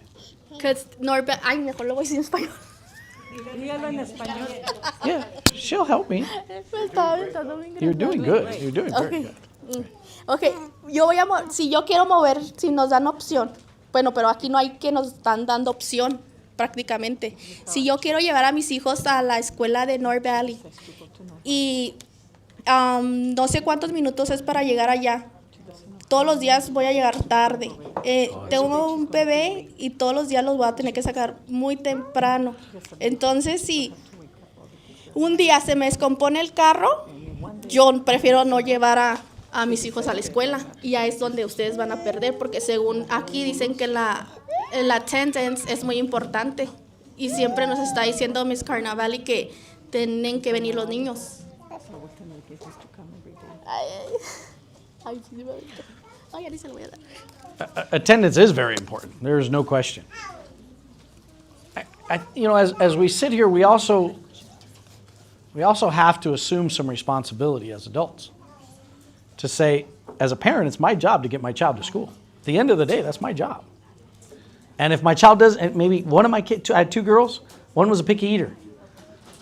because North Valley, ay, mejor lo voy a decir en español. Dígalo en español. Yeah, she'll help me. You're doing good. You're doing very good. Ok, si yo quiero mover, si nos dan opción, bueno, pero aquí no hay que nos están dando opción prácticamente. Si yo quiero llevar a mis hijos a la escuela de North Valley y no sé cuántos minutos es para llegar allá, todos los días voy a llegar tarde. Tengo un bebé y todos los días los voy a tener que sacar muy temprano. Entonces, si un día se me descompone el carro, yo prefiero no llevar a mis hijos a la escuela. Y ya es donde ustedes van a perder, porque según aquí dicen que la attendance es muy importante. Y siempre nos está diciendo Miss Carnavali que tienen que venir los niños. Ya ni se lo voy a dar. Attendance is very important. There is no question. As we sit here, we also have to assume some responsibility as adults. To say, as a parent, it's my job to get my child to school. At the end of the day, that's my job. And if my child does, and maybe one of my kids, I had two girls, one was a picky eater.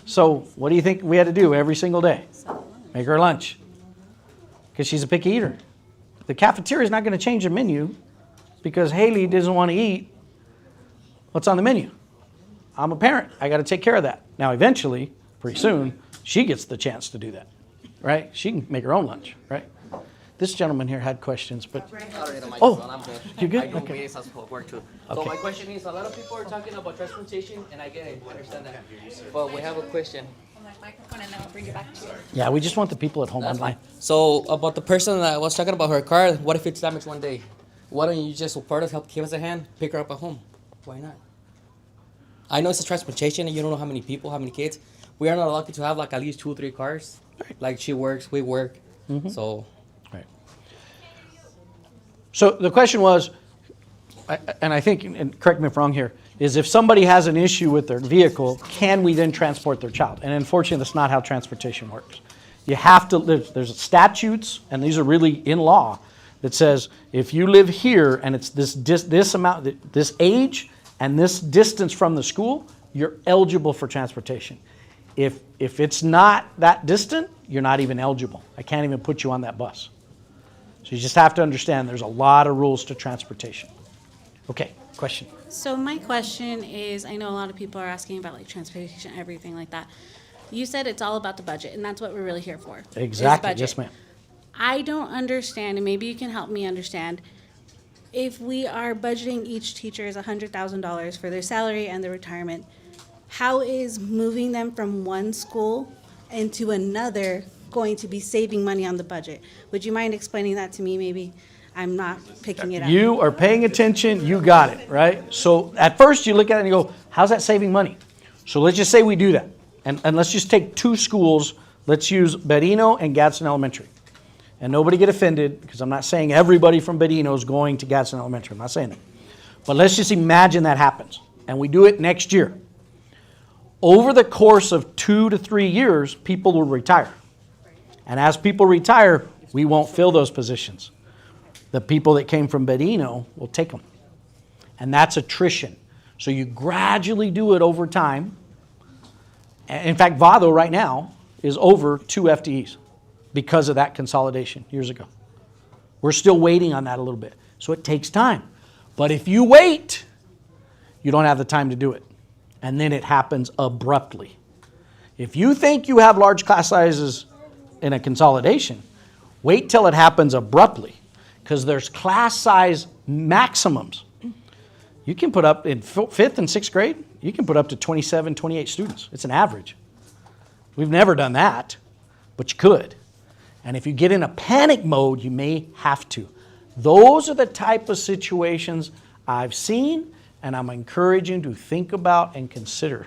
So what do you think we had to do every single day? Make her lunch. Because she's a picky eater. The cafeteria is not going to change the menu because Haley doesn't want to eat what's on the menu. I'm a parent. I got to take care of that. Now, eventually, pretty soon, she gets the chance to do that, right? She can make her own lunch, right? This gentleman here had questions, but you're good. Okay. So Okay. my question is, a lot of people are talking about transportation, and I get it, I understand that. But we have a question. Yeah, we just want the people at home online. So about the person that was talking about her car, what if it's damaged one day? Why don't you just support us, help give us a hand, pick her up at home? Why not? I know it's a transportation and you don't know how many people, how many kids. We are not lucky to have like at least 2 or 3 cars. Like she works, we work. So. Right. So the question was, and I think, and correct me if I'm wrong here, is if somebody has an issue with their vehicle, can we then transport their child? And unfortunately, that's not how transportation works. You have to live, there's statutes, and these are really in law, that says if you live here and it's this amount, this age and this distance from the school, you're eligible for transportation. If it's not that distant, you're not even eligible. I can't even put you on that bus. So you just have to understand there's a lot of rules to transportation. Okay, question. So my question is, I know a lot of people are asking about like transportation, everything like that. You said it's all about the budget, and that's what we're really here for. is Exactly, budget. yes ma'am. I don't understand, and maybe you can help me understand, if we are budgeting each teacher is $100,000 for their salary and their retirement, how is moving them from one school into another going to be saving money on the budget? Would you mind explaining that to me? Maybe I'm not picking it up. You are paying attention, you got it, right? So at first you look at it and you go, how's that saving money? So let's just say we do that. And let's just take 2 schools. Let's use Berino and Gadsden Elementary. And nobody get offended, because I'm not saying everybody from Berino is going to Gadsden Elementary. I'm not saying that. But let's just imagine that happens. And we do it next year. Over the course of 2 to 3 years, people will retire. And as people retire, we won't fill those positions. The people that came from Berino will take them. And that's attrition. So you gradually do it over time. In fact, Vado right now is over 2 FTEs because of that consolidation years ago. We're still waiting on that a little bit. So it takes time. But if you wait, you don't have the time to do it. And then it happens abruptly. If you think you have large class sizes in a consolidation, wait till it happens abruptly, because there's class size maximums. You can put up in 5th and 6th grade, you can put up to 27, 28 students. It's an average. We've never done that, but you could. And if you get in a panic mode, you may have to. Those are the type of situations I've seen, and I'm encouraging to think about and consider.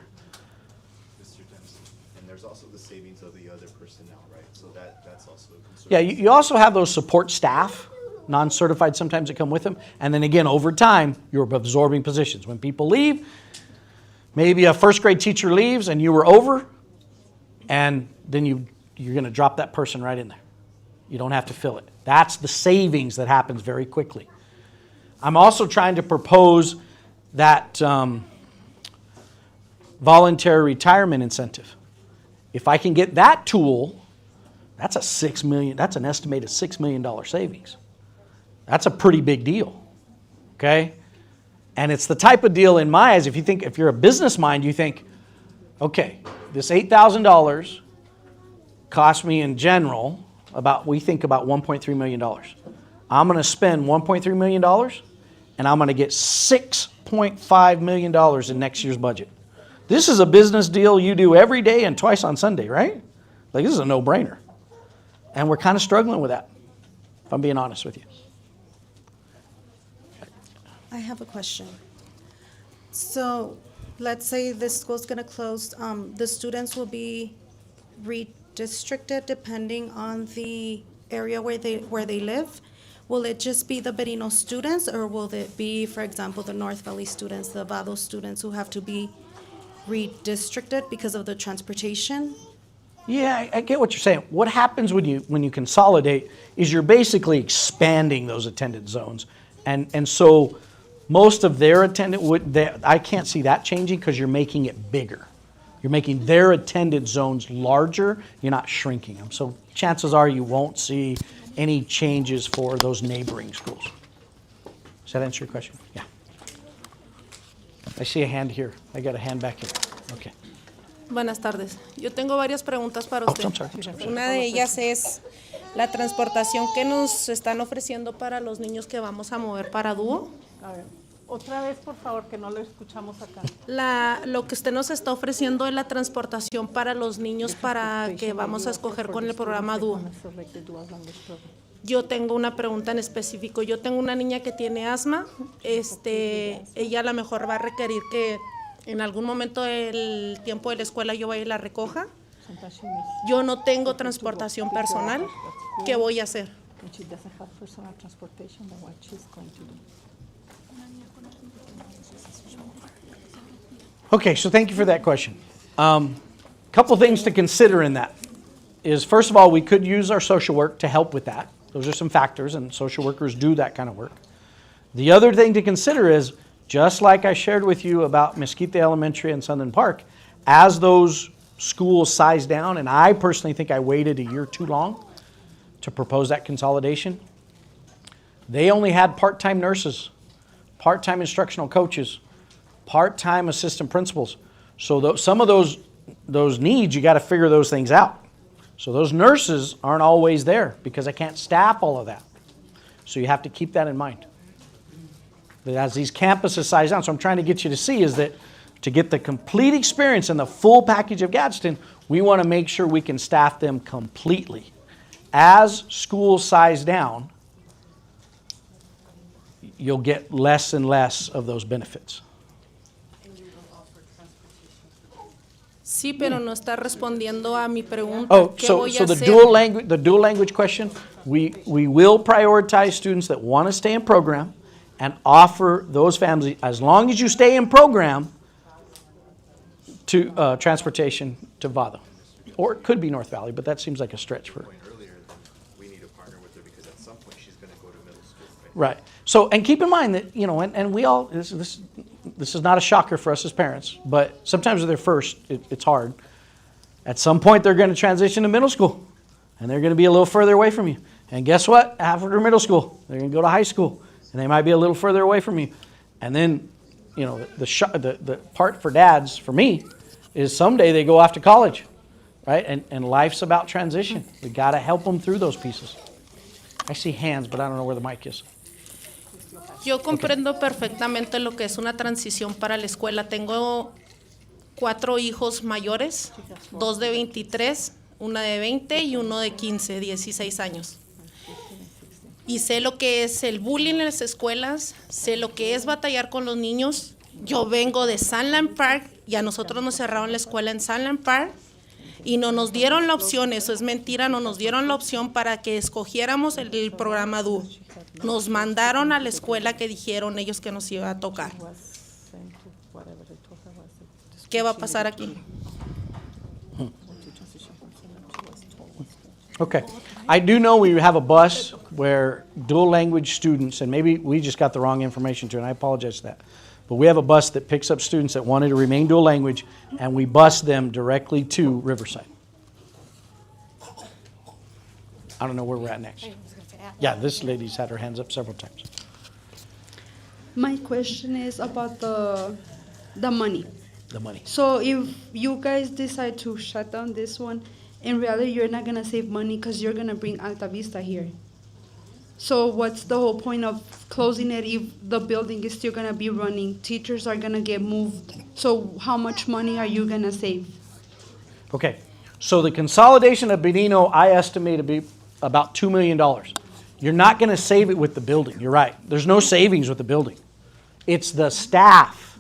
Mr. Dempsey, and there's also the savings of the other personnel, right? So that's also a concern. Yeah, you also have those support staff, non-certified sometimes, that come with them. And then again, over time, you're absorbing positions. When people leave, maybe a 1st grade teacher leaves and you were over, and then you're going to drop that person right in there. You don't have to fill it. That's the savings that happens very quickly. I'm also trying to propose that voluntary retirement incentive. If I can get that tool, that's that's an estimated $6 million savings. That's a pretty big deal, okay? And it's the type of deal in my eyes, if you're a business mind, you think, okay, this $8,000 cost me in general we think about $1.3 million. I'm going to spend $1.3 million, and I'm going to get $6.5 million in next year's budget. This is a business deal you do every day and twice on Sunday, right? Like, this is a no-brainer. And we're kind of struggling with that, if I'm being honest with you. I have a question. So let's say this school's going to close. The students will be redistricted depending on the area where they live. Will it just be the Berino students, or will it be, for example, the North Valley students, the Vado students who have to be redistricted because of the transportation? Yeah, I get what you're saying. What happens when you consolidate is you're basically expanding those attendance zones. And so most of their I can't see that changing because you're making it bigger. You're making their attendance zones larger. You're not shrinking them. So chances are you won't see any changes for those neighboring schools. Does that answer your question? Yeah. I see a hand here. I got a hand back here. Okay. Buenas tardes. Yo tengo varias preguntas para usted. I'm sorry. Una de ellas es la transportación que nos están ofreciendo para los niños que vamos a mover para dúo. A ver, otra vez, por favor, que no lo escuchamos acá. Lo que usted nos está ofreciendo es la transportación para los niños para que vamos a escoger con el programa dúo. Yo tengo una pregunta en específico. Yo tengo una niña que tiene asma. Ella a lo mejor va a requerir que en algún momento del tiempo de la escuela yo vaya y la recoja. Yo no tengo transportación personal. ¿Qué voy a hacer? Okay, so thank you for that question. Couple things to consider in that is, first of all, we could use our social work to help with that. Those are some factors, and social workers do that kind of work. The other thing to consider is, just like I shared with you about Mesquite Elementary and Sunland Park, as those schools size down, and I personally think I waited a year too long to propose that consolidation, they only had part-time nurses, part-time instructional coaches, part-time assistant principals. So some of those needs, you got to figure those things out. So those nurses aren't always there because I can't staff all of that. So you have to keep that in mind. But as these campuses size down, so I'm trying to get you to see is that to get the complete experience and the full package of Gadsden, we want to make sure we can staff them completely. As schools size down, you'll get less and less of those benefits. Sí, pero no está respondiendo a mi pregunta. Oh, ¿Qué so voy a the hacer? dual language question, we will prioritize students that want to stay in program and offer those families, as long as you stay in program, to transportation to Vado. Or it could be North Valley, but that seems like a stretch for her. We need to partner with her because at some point she's going to go to middle school. Right. So, and keep in mind that, and we all, this is not a shocker for us as parents, but sometimes with their first, it's hard. At some point, they're going to transition to middle school, and they're going to be a little further away from you. And guess what? After middle school, they're going to go to high school, and they might be a little further away from you. And then, you know, the part for dads, for me, is someday they go off to college, right? And life's about transition. We got to help them through those pieces. I see hands, but I don't know where the mic is. Yo comprendo perfectamente lo que es una transición para la escuela. Tengo 4 hijos mayores, 2 de 23, una de 20 y uno de 15, 16 años. Y sé lo que es el bullying en las escuelas, sé lo que es batallar con los niños. Yo vengo de Sunland Park y a nosotros nos cerraron la escuela en Sunland Park y no nos dieron la opción, eso es mentira, no nos dieron la opción para que escogiéramos el programa DU. Nos mandaron a la escuela que dijeron ellos que nos iba a tocar. ¿Qué va a pasar aquí? Okay. I do know we have a bus where dual language students, and maybe we just got the wrong information to, and I apologize for that, but we have a bus that picks up students that wanted to remain dual language, and we bus them directly to Riverside. I don't know where we're at next. Yeah, this lady's had her hands up several times. My question is about the money. The money. So if you guys decide to shut down this one, in reality you're not gonna save money because you're gonna bring Alta Vista here. So what's the whole point of closing it if the building is still gonna be running? Teachers are gonna get moved. So how much money are you gonna save? Okay, so the consolidation of Berino, I estimate to be about $2 million. You're not going to save it with the building. You're right. There's no savings with the building. It's the staff.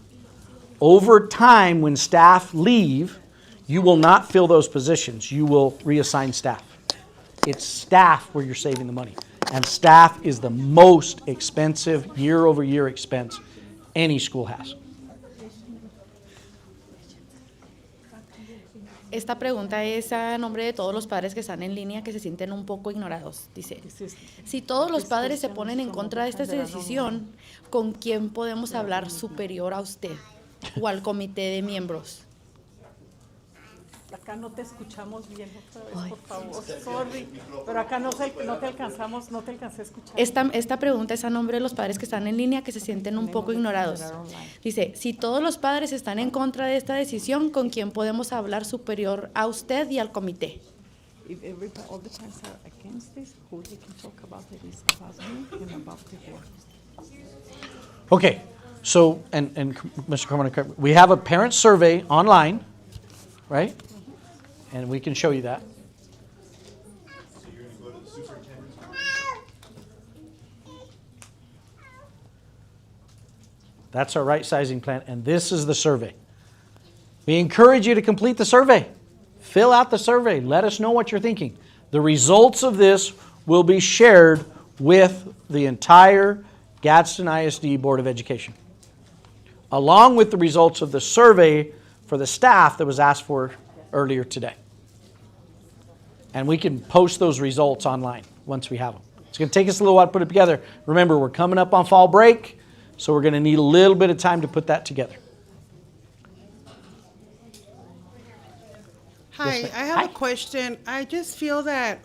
Over time, when staff leave, you will not fill those positions. You will reassign staff. It's staff where you're saving the money. And staff is the most expensive year-over-year expense any school has. Esta pregunta es a nombre de todos los padres que están en línea que se sienten un poco ignorados. Dice, si todos los padres se ponen en contra de esta decisión, ¿con quién podemos hablar superior a usted o al comité de miembros? Acá no te escuchamos bien otra vez, por favor. Sorry, pero acá no te alcanzamos, no te alcancé a escuchar. Esta pregunta es a nombre de los padres que están en línea que se sienten un poco ignorados. Dice, si todos los padres están en contra de esta decisión, ¿con quién podemos hablar superior a usted y al comité? If all the parents are against this, who they can talk about it is about me and about the board. Okay, so, and Mr. Carmona, we have a parent survey online, right? And we can show you that. So you're going to go to the superintendent's. That's our right sizing plan, and this is the survey. We encourage you to complete the survey. Fill out the survey. Let us know what you're thinking. The results of this will be shared with the entire Gadsden ISD Board of Education, along with the results of the survey for the staff that was asked for earlier today. And we can post those results online once we have them. It's going to take us a little while to put it together. Remember, we're coming up on fall break, so we're going to need a little bit of time to put that together. Hi, Yes, I have a question. I just feel that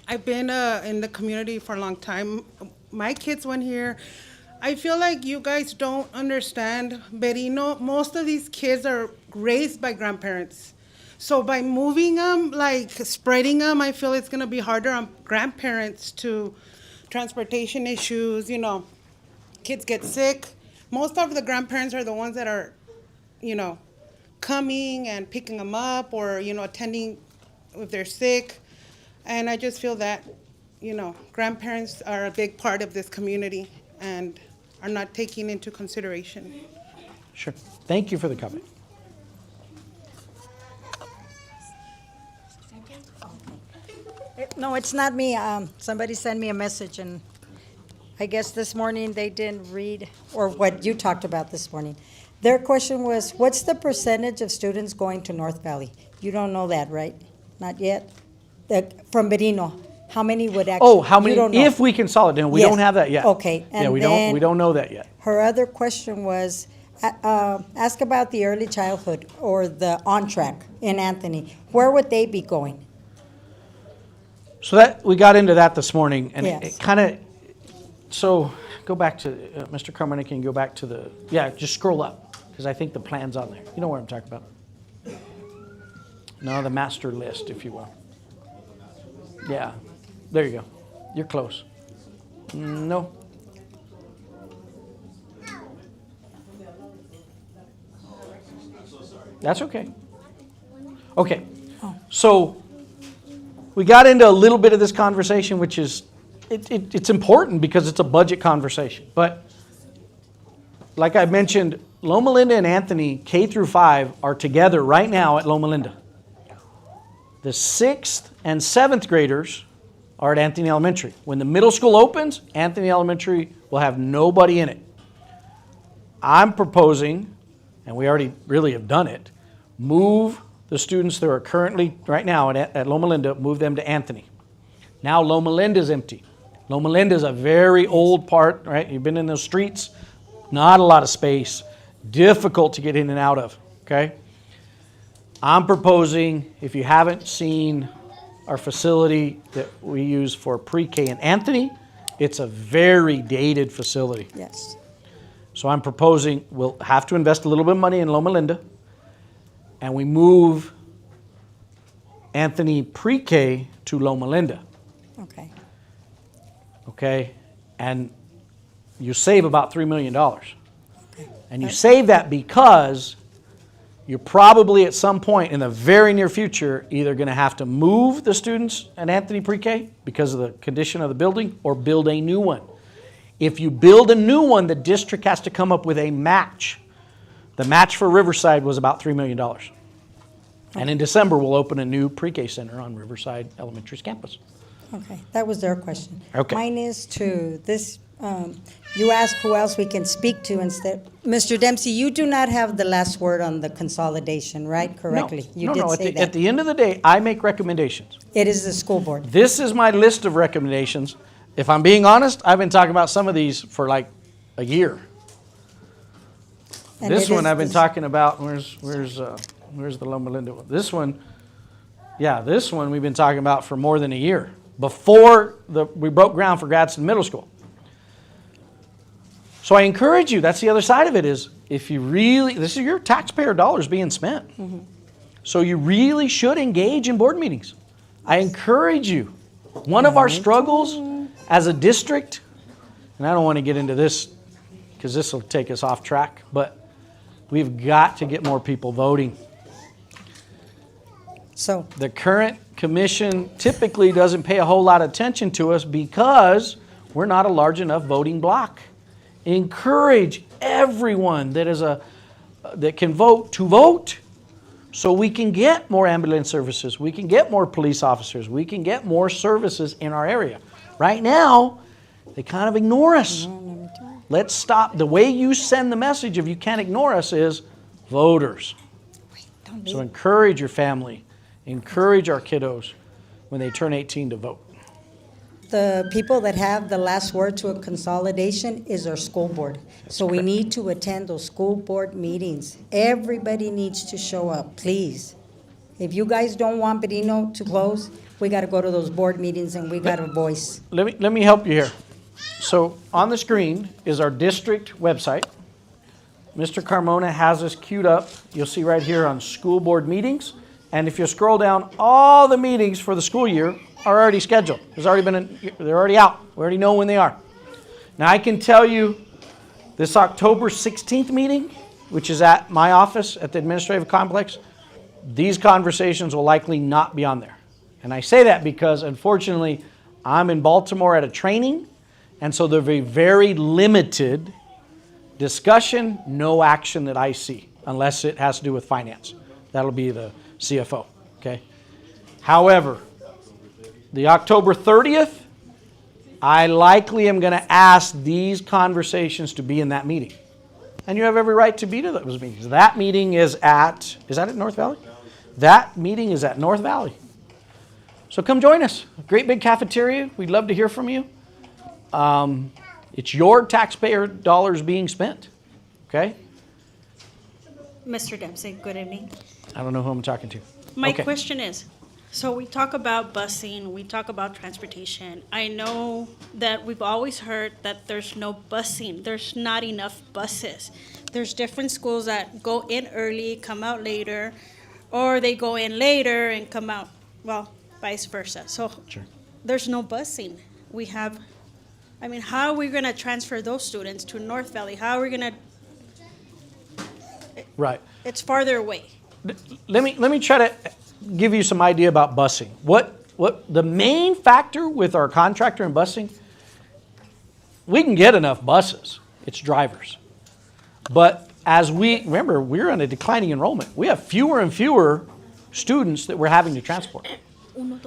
I've been in the community for a long time. My kids went here. I feel like you guys don't understand Berino. Most of these kids are raised by grandparents. So by moving them, like spreading them, I feel it's going to be harder on grandparents to transportation issues, you know, kids get sick. Most of the grandparents are the ones that are, you know, coming and picking them up or, you know, attending if they're sick. And I just feel that, you know, grandparents are a big part of this community and are not taken into consideration. Sure. Thank you for the comment. No, it's not me. Somebody sent me a message, and I guess this morning they didn't read, or what you talked about this morning. Their question was, what's the percentage of students going to North Valley? You don't know that, right? Not yet? From Berino, how many would actually? Oh, how many, you don't know. if we consolidate, we Yes. don't have that yet. Okay, Yeah, and we then don't know that yet. Her other question was, Ask about the early childhood or the on-track in Anthony. Where would they be going? So that we got into that this morning, and Yes. it kind of. So go back to Mr. Carmona. Can you go back to the? Yeah, just scroll up because I think the plan's on there. You know what I'm talking about? No, the master list, if you will. Yeah, there you go. You're close. No. That's okay. Okay, so we got into a little bit of this conversation, which is, it's important because it's a budget conversation. But like I mentioned, Loma Linda and Anthony, K through 5, are together right now at Loma Linda. The 6th and 7th graders are at Anthony Elementary. When the middle school opens, Anthony Elementary will have nobody in it. I'm proposing, and we already really have done it, move the students that are currently, right now at Loma Linda, move them to Anthony. Now Loma Linda is empty. Loma Linda is a very old part, right? You've been in those streets, not a lot of space, difficult to get in and out of, okay? I'm proposing, if you haven't seen our facility that we use for pre-K in Anthony, it's a very dated facility. Yes. So I'm proposing we'll have to invest a little bit of money in Loma Linda, and we move Anthony pre-K to Loma Linda. Okay. Okay? And you save about $3 million. And you save that because you're probably at some point in the very near future either going to have to move the students at Anthony pre-K because of the condition of the building or build a new one. If you build a new one, the district has to come up with a match. The match for Riverside was about $3 million. And in December, we'll open a new pre-K center on Riverside Elementary's campus. Okay, that was their question. Okay. Mine is to this, you asked who else we can speak to instead. Mr. Dempsey, you do not have the last word on the consolidation, right? Correctly? You No, did no. say At that. the end of the day, I make recommendations. It is the school board. This is my list of recommendations. If I'm being honest, I've been talking about some of these for like a year. And This it one is I've been the- talking about, where's the Loma Linda one? This one, yeah, this one we've been talking about for more than a year. Before we broke ground for Gadsden Middle School. So I encourage you, that's the other side of it is, if you really, this is your taxpayer dollars being spent. So you really should engage in board meetings. I encourage you. One of our struggles as a district, and I don't want to get into this because this will take us off track, but we've got to get more people voting. So the current commission typically doesn't pay a whole lot of attention to us because we're not a large enough voting block. Encourage everyone that can vote to vote so we can get more ambulance services, we can get more police officers, we can get more services in our area. Right now, they kind of ignore us. Let's stop. The way you send the message of you can't ignore us is voters. So encourage your family. Encourage our kiddos when they turn 18 to vote. The people that have the last word to a consolidation is our school board. So we need to attend those school board meetings. Everybody needs to show up, please. If you guys don't want Berino to close, we got to go to those board meetings and we got a voice. Let me help you here. So on the screen is our district website. Mr. Carmona has us queued up. You'll see right here on school board meetings. And if you scroll down, all the meetings for the school year are already scheduled. They're already out. We already know when they are. Now I can tell you this October 16th meeting, which is at my office at the administrative complex, these conversations will likely not be on there. And I say that because unfortunately I'm in Baltimore at a training, and so there'll be very limited discussion, no action that I see, unless it has to do with finance. That'll be the CFO, okay? However, the October 30th, I likely am going to ask these conversations to be in that meeting. And you have every right to be to those meetings. That meeting is that at North Valley? That meeting is at North Valley. So come join us. Great big cafeteria. We'd love to hear from you. It's your taxpayer dollars being spent, okay? Mr. Dempsey, good evening. I don't know who I'm talking to. My Okay. question is, so we talk about busing, we talk about transportation. I know that we've always heard that there's no busing, there's not enough buses. There's different schools that go in early, come out later, or they go in later and come out, well, vice versa. So Sure. there's no busing. We have, I mean, how are we gonna transfer those students to North Valley? How are we gonna, Right. it's farther away. Let me try to give you some idea about busing. What the main factor with our contractor and busing, we can get enough buses. It's drivers. But as remember, we're on a declining enrollment. We have fewer and fewer students that we're having to transport.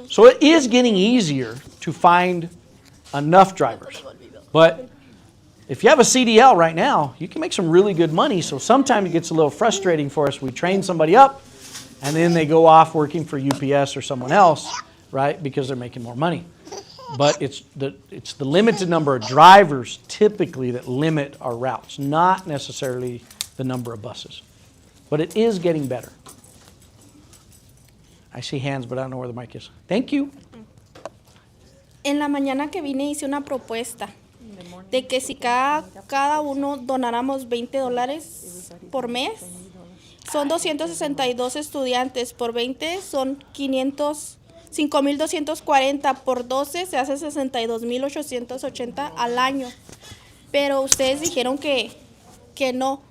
So it is getting easier to find enough drivers. But if you have a CDL right now, you can make some really good money. So sometimes it gets a little frustrating for us. We train somebody up, and then they go off working for UPS or someone else, right? Because they're making more money. But it's the limited number of drivers typically that limit our routes, not necessarily the number of buses. But it is getting better. I see hands, but I don't know where the mic is. Thank you. En la mañana que vine hice una propuesta de que si cada uno donáramos $20 por mes, son 262 estudiantes, por 20 son 5,240, por 12 se hace 62,880 al año. Pero ustedes dijeron que no,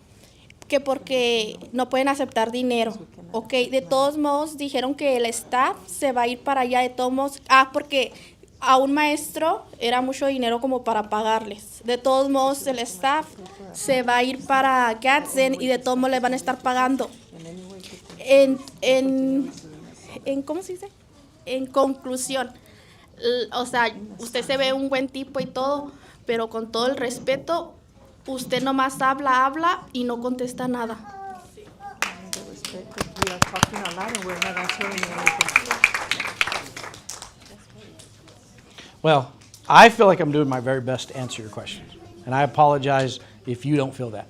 que porque no pueden aceptar dinero. Ok, de todos modos dijeron que el staff se va a ir para allá, de todos modos, porque a un maestro era mucho dinero como para pagarles. De todos modos, el staff se va a ir para Gadsden y de todos modos le van a estar pagando. ¿Cómo se dice? En conclusión, o sea, usted se ve un buen tipo y todo, pero con todo el respeto, usted nomás habla y no contesta nada. Well, I feel like I'm doing my very best to answer your questions. And I apologize if you don't feel that.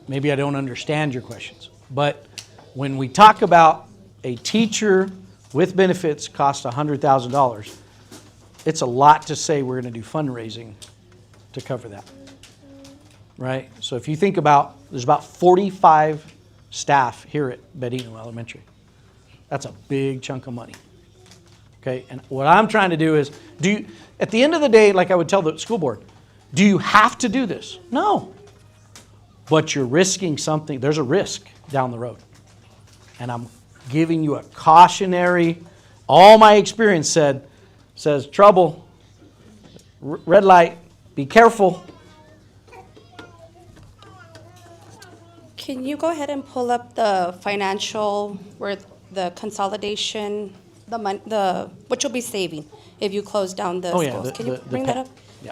Maybe I don't understand your questions. But when we talk about a teacher with benefits cost $100,000, it's a lot to say we're going to do fundraising to cover that. Right? So if you think about, there's about 45 staff here at Berino Elementary. That's a big chunk of money. Okay, and what I'm trying to do is, at the end of the day, like I would tell the school board, do you have to do this? No. But you're risking something. There's a risk down the road. And I'm giving you a cautionary, all my experience says trouble, red light, be careful. Can you go ahead and pull up the financial, where the consolidation, what you'll be saving if you close down the schools? Can you bring that up? Yeah.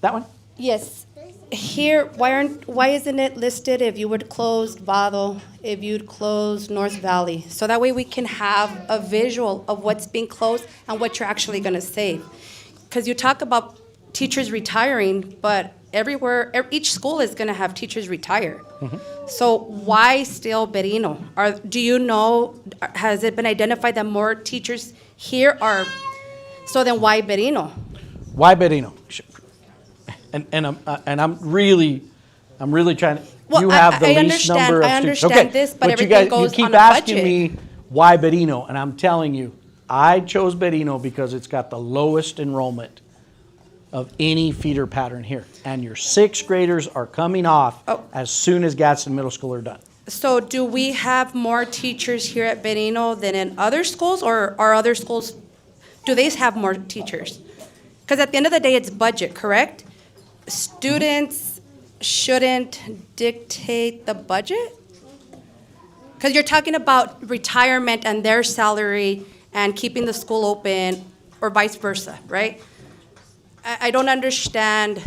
That one? Yes. Here, why isn't it listed if you would close Vado, if you'd close North Valley? So that way we can have a visual of what's being closed and what you're actually going to save. Because you talk about teachers retiring, but everywhere, each school is going to have teachers retire. So why still Berino? Do you know, has it been identified that more teachers here are, so then why Berino? Why Berino? And I'm really trying to. Well, you have the I least understand- number of I students. understand Okay, this, but you everything goes you keep on a asking budget. me why Berino, and I'm telling you, I chose Berino because it's got the lowest enrollment of any feeder pattern here, and your sixth graders are coming off as soon as Gadsden Middle School are done. So do we have more teachers here at Berino than in other schools, or are other schools, do they have more teachers? Because at the end of the day, it's budget, correct? Students shouldn't dictate the budget? Because you're talking about retirement and their salary and keeping the school open, or vice versa, right? I don't understand.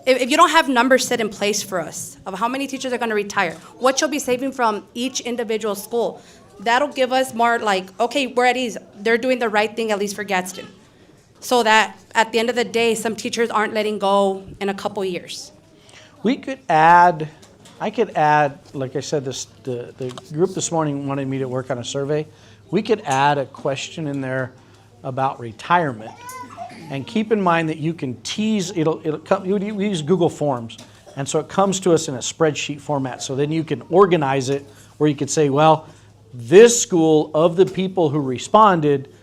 If you don't have numbers set in place for us of how many teachers are going to retire, what you'll be saving from each individual school, that'll give us more like, okay, we're at ease. They're doing the right thing, at least for Gadsden. So that at the end of the day, some teachers aren't letting go in a couple years. We could add I could add, like I said, the group this morning wanted me to work on a survey. We could add a question in there about retirement. And keep in mind that you can tease, it'll come, we use Google Forms. And so it comes to us in a spreadsheet format. So then you can organize it where you could say, well, this school of the people who responded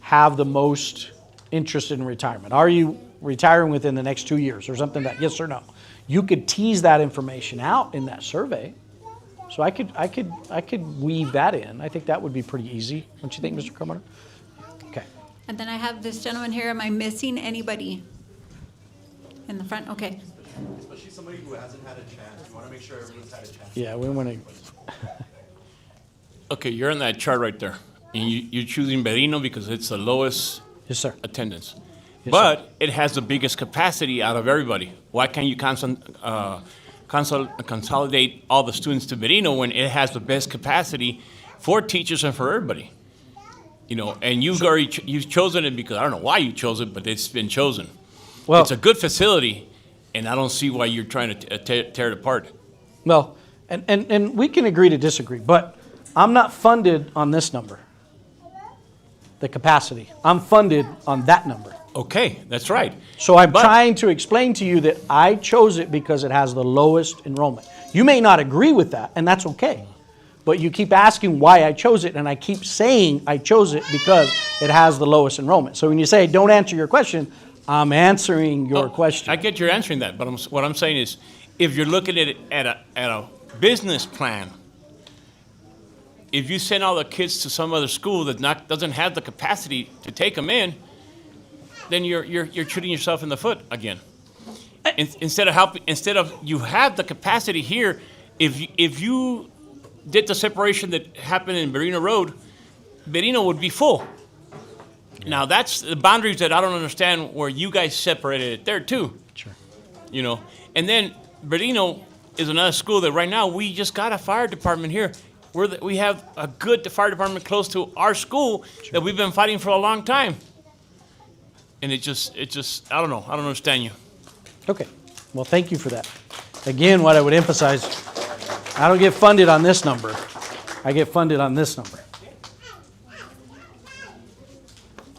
have the most interest in retirement. Are you retiring within the next 2 years or something like that? Yes or no? You could tease that information out in that survey. So I could weave that in. I think that would be pretty easy. Don't you think, Mr. Carmona? Okay. And then I have this gentleman here. Am I missing anybody in the front? Okay. Especially somebody who hasn't had a chance. You want to make sure everyone's had a chance. Yeah, we want to. Okay, you're on that chart right there. And you're choosing Berino because it's the lowest Yes, sir. attendance. Yes, But it has the biggest capacity out of everybody. Why can't you consolidate all the students to Berino when it has the best capacity for teachers and for everybody? You know, and you've chosen it because I don't know why you chose it, but it's been chosen. Well, it's a good facility, and I don't see why you're trying to tear it apart. Well, and we can agree to disagree, but I'm not funded on this number, the capacity. I'm funded on that number. Okay, that's right. So I'm trying to explain to you that I chose it because it has the lowest enrollment. You may not agree with that, and that's okay. But you keep asking why I chose it, and I keep saying I chose it because it has the lowest enrollment. So when you say, don't answer your question, I'm answering your question. I get you're answering that, but what I'm saying is, if you're looking at it at a business plan, if you send all the kids to some other school that doesn't have the capacity to take them in, then you're shooting yourself in the foot again. Instead of you have the capacity here, if you did the separation that happened in Berino Road, Berino would be full. Now that's the boundaries that I don't understand where you guys separated it there too. Sure. You know, and then Berino is another school that right now we just got a fire department here. We have a good fire department close to our school that we've been fighting for a long time. And it just I don't know. I don't understand you. Okay. Well, thank you for that. Again, what I would emphasize, I don't get funded on this number. I get funded on this number.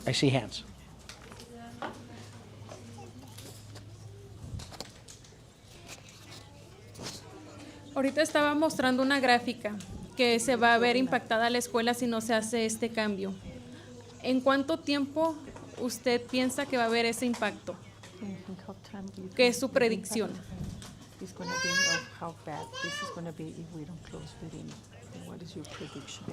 I see hands. Ahorita estaba mostrando una gráfica que se va a ver impactada la escuela si no se hace este cambio. ¿En cuánto tiempo usted piensa que va a haber ese impacto? ¿Qué es su predicción?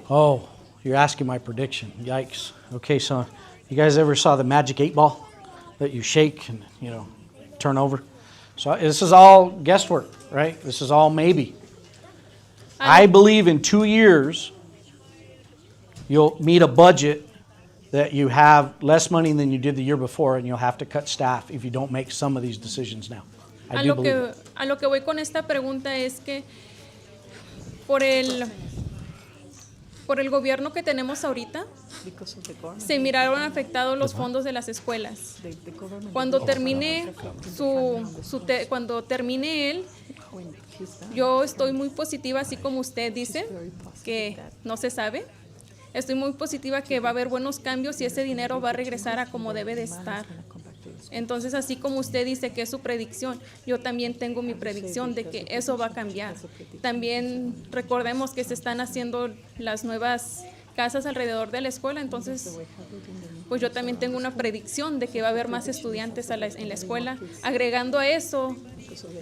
Oh, you're asking my prediction. Yikes. Okay, so you guys ever saw the magic 8-ball that you shake and, turn over? So this is all guesswork, right? This is all maybe. I believe in 2 years, you'll meet a budget that you have less money than you did the year before, and you'll have to cut staff if you don't make some of these decisions now. I do believe it. A lo que voy con esta pregunta es que por el gobierno que tenemos ahorita, se miraron afectados los fondos de las escuelas. Cuando termine cuando termine él, yo estoy muy positiva, así como usted dice, que no se sabe. Estoy muy positiva que va a haber buenos cambios y ese dinero va a regresar a como debe de estar. Entonces, así como usted dice que es su predicción, yo también tengo mi predicción de que eso va a cambiar. También recordemos que se están haciendo las nuevas casas alrededor de la escuela, entonces pues yo también tengo una predicción de que va a haber más estudiantes en la escuela. Agregando a eso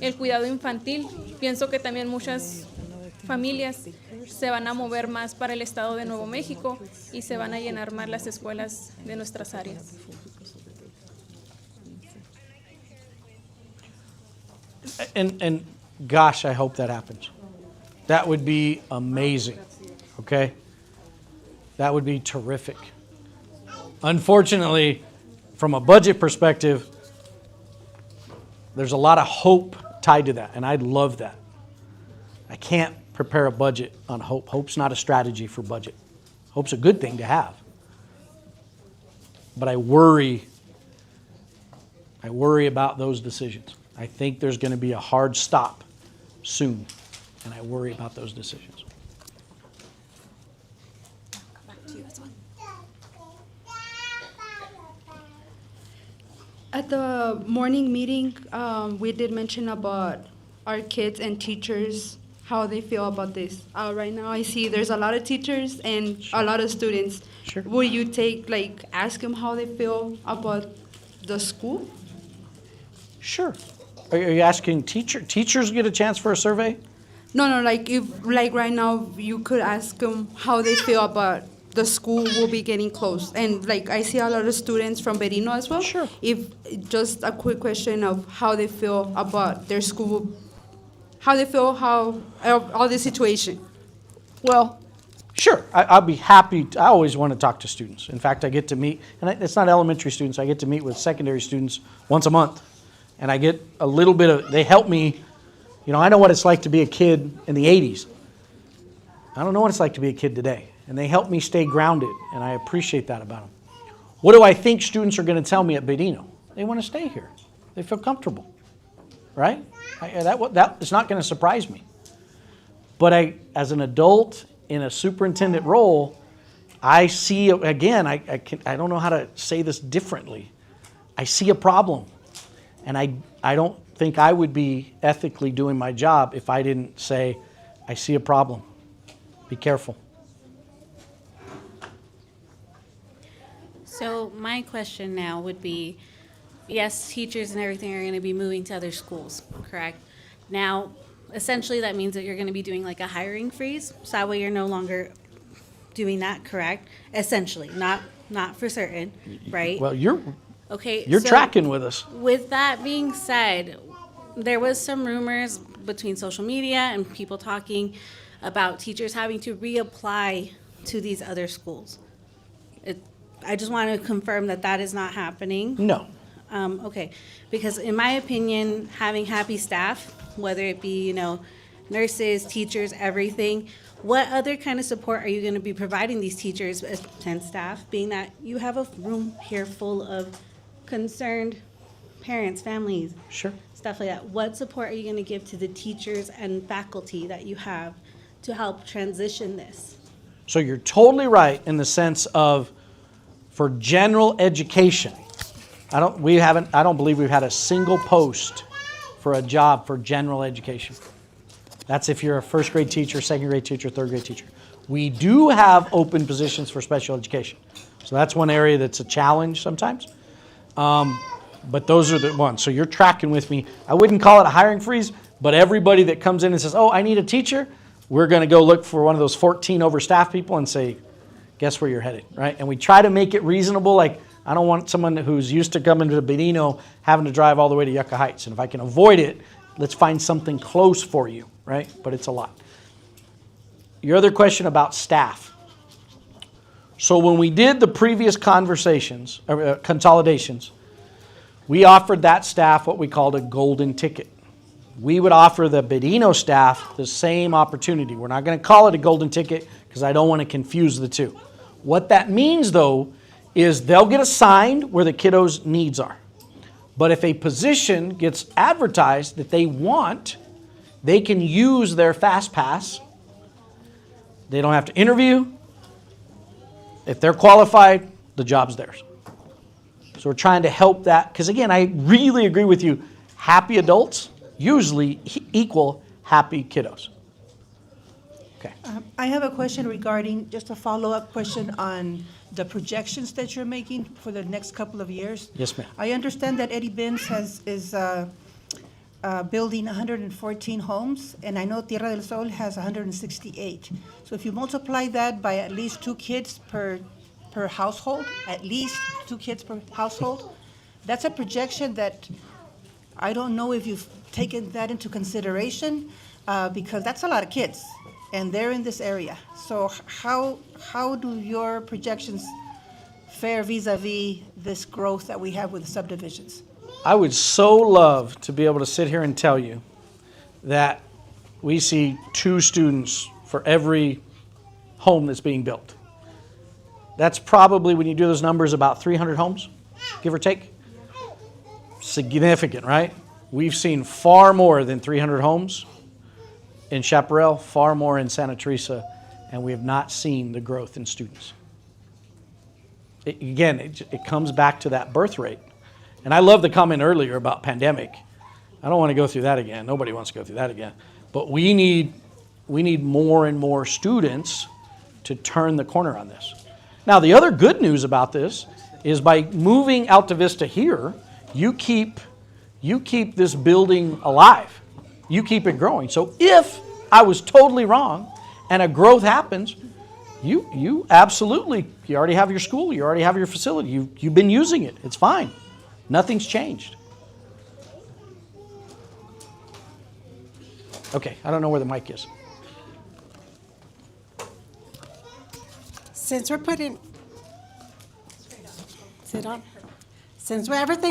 el cuidado infantil, pienso que también muchas familias se van a mover más para el estado de Nuevo México y se van a llenar más las escuelas de nuestras áreas. And gosh, I hope that happens. That would be amazing, okay? That would be terrific. Unfortunately, from a budget perspective, there's a lot of hope tied to that, and I'd love that. I can't prepare a budget on hope. Hope's not a strategy for budget. Hope's a good thing to have. But I worry about those decisions. I think there's going to be a hard stop soon and I worry about those decisions. At the morning meeting, we did mention about our kids and teachers, how they feel about this. Right now, I see there's a lot of teachers and a lot of students. Sure. Will you ask them how they feel about the school? Sure. Are you asking teachers get a chance for a survey? No, if right now you could ask them how they feel about the school will be getting closed. And I see a lot of students from Berino as well. Sure. If just a quick question of how they feel about their school, how they feel all this situation. Well, sure. I'll be happy. I always want to talk to students. In fact, I get to meet, and it's not elementary students, I get to meet with secondary students once a month. And I get a little bit of, they help me. I know what it's like to be a kid in the 80s. I don't know what it's like to be a kid today. And they help me stay grounded, and I appreciate that about them. What do I think students are going to tell me at Berino? They want to stay here. They feel comfortable, right? That is not going to surprise me. But as an adult in a superintendent role, I see, again, I don't know how to say this differently. I see a problem, and I don't think I would be ethically doing my job if I didn't say, I see a problem. Be careful. So my question now would be, yes, teachers and everything are going to be moving to other schools, correct? Now, essentially that means that you're going to be doing like a hiring freeze, so that way you're no longer doing that, correct? Essentially, not for certain, right? Well, you're so tracking with us. With that being said, there was some rumors between social media and people talking about teachers having to reapply to these other schools. I just want to confirm that is not happening. No. Okay, because in my opinion, having happy staff, whether it be, nurses, teachers, everything, what other kind of support are you going to be providing these teachers and staff, being that you have a room here full of concerned parents, families, sure, stuff like that. What support are you going to give to the teachers and faculty that you have to help transition this? So you're totally right in the sense of, for general education, I don't believe we've had a single post for a job for general education. That's if you're a first grade teacher, second grade teacher, third grade teacher. We do have open positions for special education. So that's one area that's a challenge sometimes. But those are the ones. So you're tracking with me. I wouldn't call it a hiring freeze, but everybody that comes in and says, oh, I need a teacher, we're going to go look for one of those 14 overstaffed people and say, guess where you're headed, right? And we try to make it reasonable. Like, I don't want someone who's used to coming to Berino having to drive all the way to Yucca Heights. And if I can avoid it, let's find something close for you, right? But it's a lot. Your other question about staff. So when we did the previous consolidations, we offered that staff what we called a golden ticket. We would offer the Berino staff the same opportunity. We're not going to call it a golden ticket because I don't want to confuse the two. What that means, though, is they'll get assigned where the kiddos' needs are. But if a position gets advertised that they want, they can use their Fast Pass. They don't have to interview. If they're qualified, the job's theirs. So we're trying to help that, because again, I really agree with you. Happy adults usually equal happy kiddos. Okay. I have a question regarding, just a follow-up question on the projections that you're making for the next couple of years. Yes, ma'am. I understand that Eddie Benz is building 114 homes, and I know Tierra del Sol has 168. So if you multiply that by at least 2 kids per household, at least 2 kids per household, that's a projection that I don't know if you've taken that into consideration, because that's a lot of kids, and they're in this area. So how do your projections fare vis-a-vis this growth that we have with subdivisions? I would so love to be able to sit here and tell you that we see 2 students for every home that's being built. That's probably, when you do those numbers, about 300 homes, give or take. Significant, right? We've seen far more than 300 homes. in Chaparral, far more in Santa Teresa, and we have not seen the growth in students. It comes back to that birth rate. And I love the comment earlier about pandemic. I don't want to go through that again. Nobody wants to go through that again. But we need more and more students to turn the corner on this. Now, the other good news about this is by moving Alta Vista here, you keep this building alive. You keep it growing. So if I was totally wrong and a growth happens, you absolutely, you already have your school, you already have your facility, you've been using it. It's fine. Nothing's changed. Okay, I don't know where the mic is. Since everything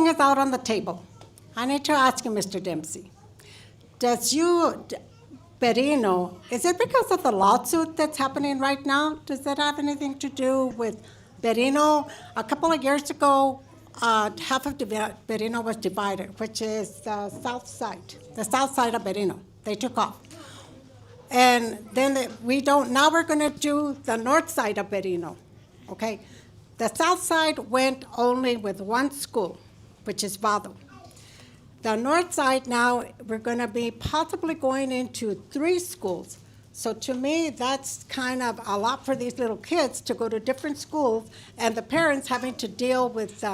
is out on the table, I need to ask you, Mr. Dempsey, Berino, is it because of the lawsuit that's happening right now? Does that have anything to do with Berino? A couple of years ago, half of Berino was divided, which is the south side of Berino. They took off. And then now we're going to do the north side of Berino, okay? The south side went only with one school, which is Vado. The north side now, we're going to be possibly going into 3 schools. So to me, that's kind of a lot for these little kids to go to different schools and the parents having to deal with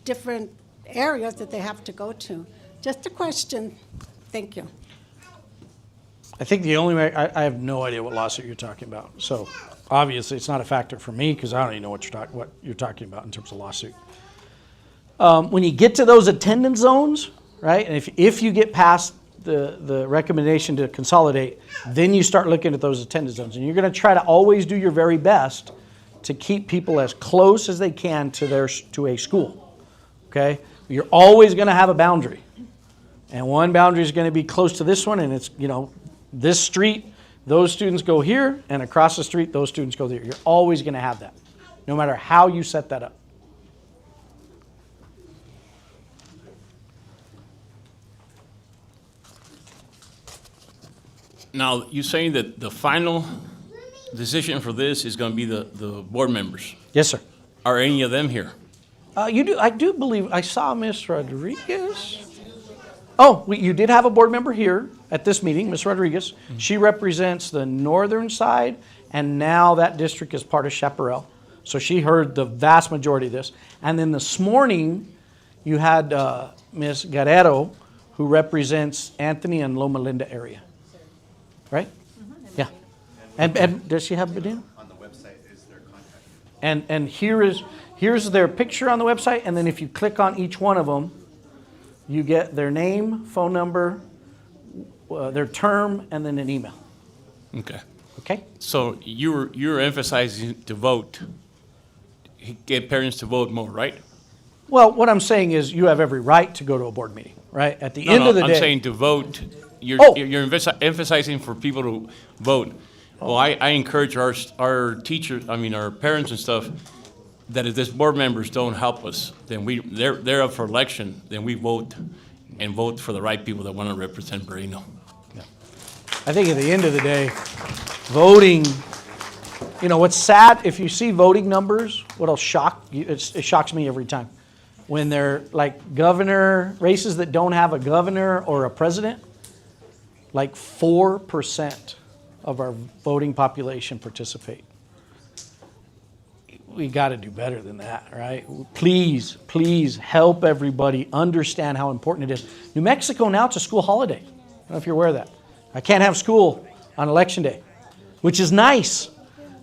different areas that they have to go to. Just a question. Thank you. I think the only way, I have no idea what lawsuit you're talking about. So obviously it's not a factor for me because I don't even know what you're talking about in terms of lawsuit. When you get to those attendance zones, right, and if you get past the recommendation to consolidate, then you start looking at those attendance zones. And you're going to try to always do your very best to keep people as close as they can to a school, okay? You're always going to have a boundary. And one boundary is going to be close to this one, and it's, this street, those students go here, and across the street, those students go there. You're always going to have that, no matter how you set that up. Now, you're saying that the final decision for this is going to be the board members? Yes, sir. Are any of them here? I do believe I saw Ms. Rodriguez. Oh, you did have a board member here at this meeting, Ms. Rodriguez. Mm-hmm. She represents the northern side, and now that district is part of Chaparral. So she heard the vast majority of this. And then this morning, you had Ms. Guerrero, who represents Anthony and Loma Linda area. Right? Mm-hmm. Yeah. And does she have Berino? On the website is their contact. And here's their picture on the website, and then if you click on each one of them, you get their name, phone number, their term, and then an email. Okay. Okay? So you're emphasizing to vote, get parents to vote more, right? Well, what I'm saying is you have every right to go to a board meeting, right? At the end of the day. I'm saying to vote. You're emphasizing for people to vote. Well, I encourage our teachers, our parents and stuff, that if these board members don't help us, then they're up for election, then we vote and vote for the right people that want to represent Berino. Yeah. I think at the end of the day, voting, what's sad, if you see voting numbers, what'll shock you, it shocks me every time. When they're like governor, races that don't have a governor or a president, like 4% of our voting population participate. We got to do better than that, right? Please help everybody understand how important it is. New Mexico, now it's a school holiday. I don't know if you're aware of that. I can't have school on election day, which is nice,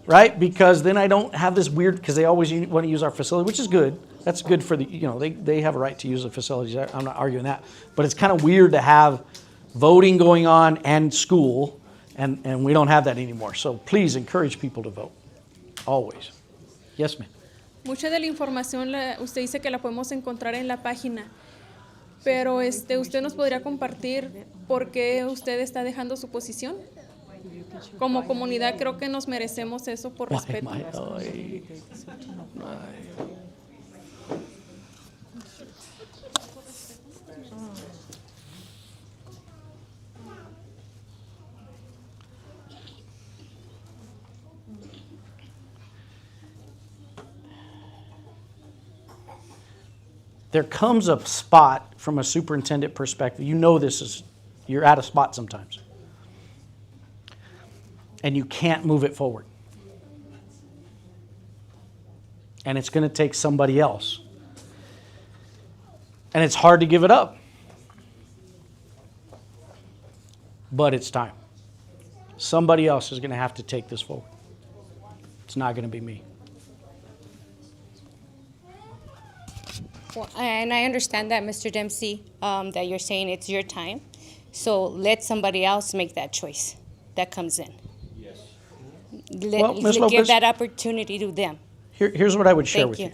right? Because then I don't have this weird, because they always want to use our facility, which is good. That's good for they have a right to use the facilities. I'm not arguing that. But it's kind of weird to have voting going on and school, and we don't have that anymore. So please encourage people to vote, always. Yes, ma'am. Mucha de la información usted dice que la podemos encontrar en la página, pero usted nos podría compartir por qué usted está dejando su posición. Como comunidad creo que nos merecemos eso por respeto. there comes a spot from a superintendent perspective. You know you're at a spot sometimes. And you can't move it forward. And it's going to take somebody else. And it's hard to give it up. But it's time. Somebody else is going to have to take this forward. It's not going to be me. Well, and I understand that, Mr. Dempsey, that you're saying it's your time. So let somebody else make that choice that comes in. Yes. Well, Ms. Give Lopez, that opportunity to them. here's what I would share Thank with you. you.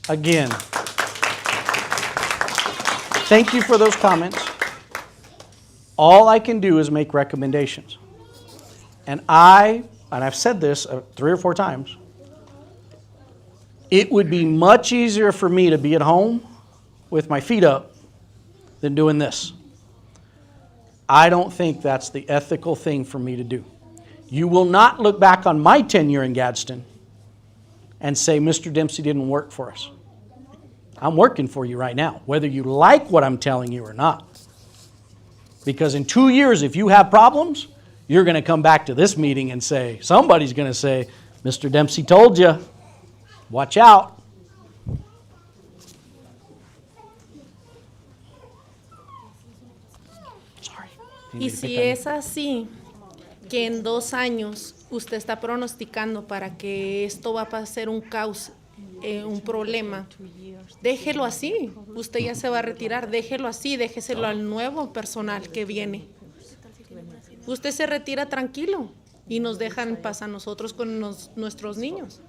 Again, thank you for those comments. All I can do is make recommendations. And I've said this 3 or 4 times, it would be much easier for me to be at home with my feet up than doing this. I don't think that's the ethical thing for me to do. You will not look back on my tenure in Gadsden and say, Mr. Dempsey didn't work for us. I'm working for you right now, whether you like what I'm telling you or not. Because in 2 years, if you have problems, you're going to come back to this meeting and say, somebody's going to say, Mr. Dempsey told you, watch out. Sorry. Y si es así, que en 2 años usted está pronosticando para que esto va a ser un caos, un problema, déjelo así. Usted ya se va a retirar, déjelo así, déjeselo al nuevo personal que viene. Usted se retira tranquilo y nos deja en paz a nosotros con nuestros niños.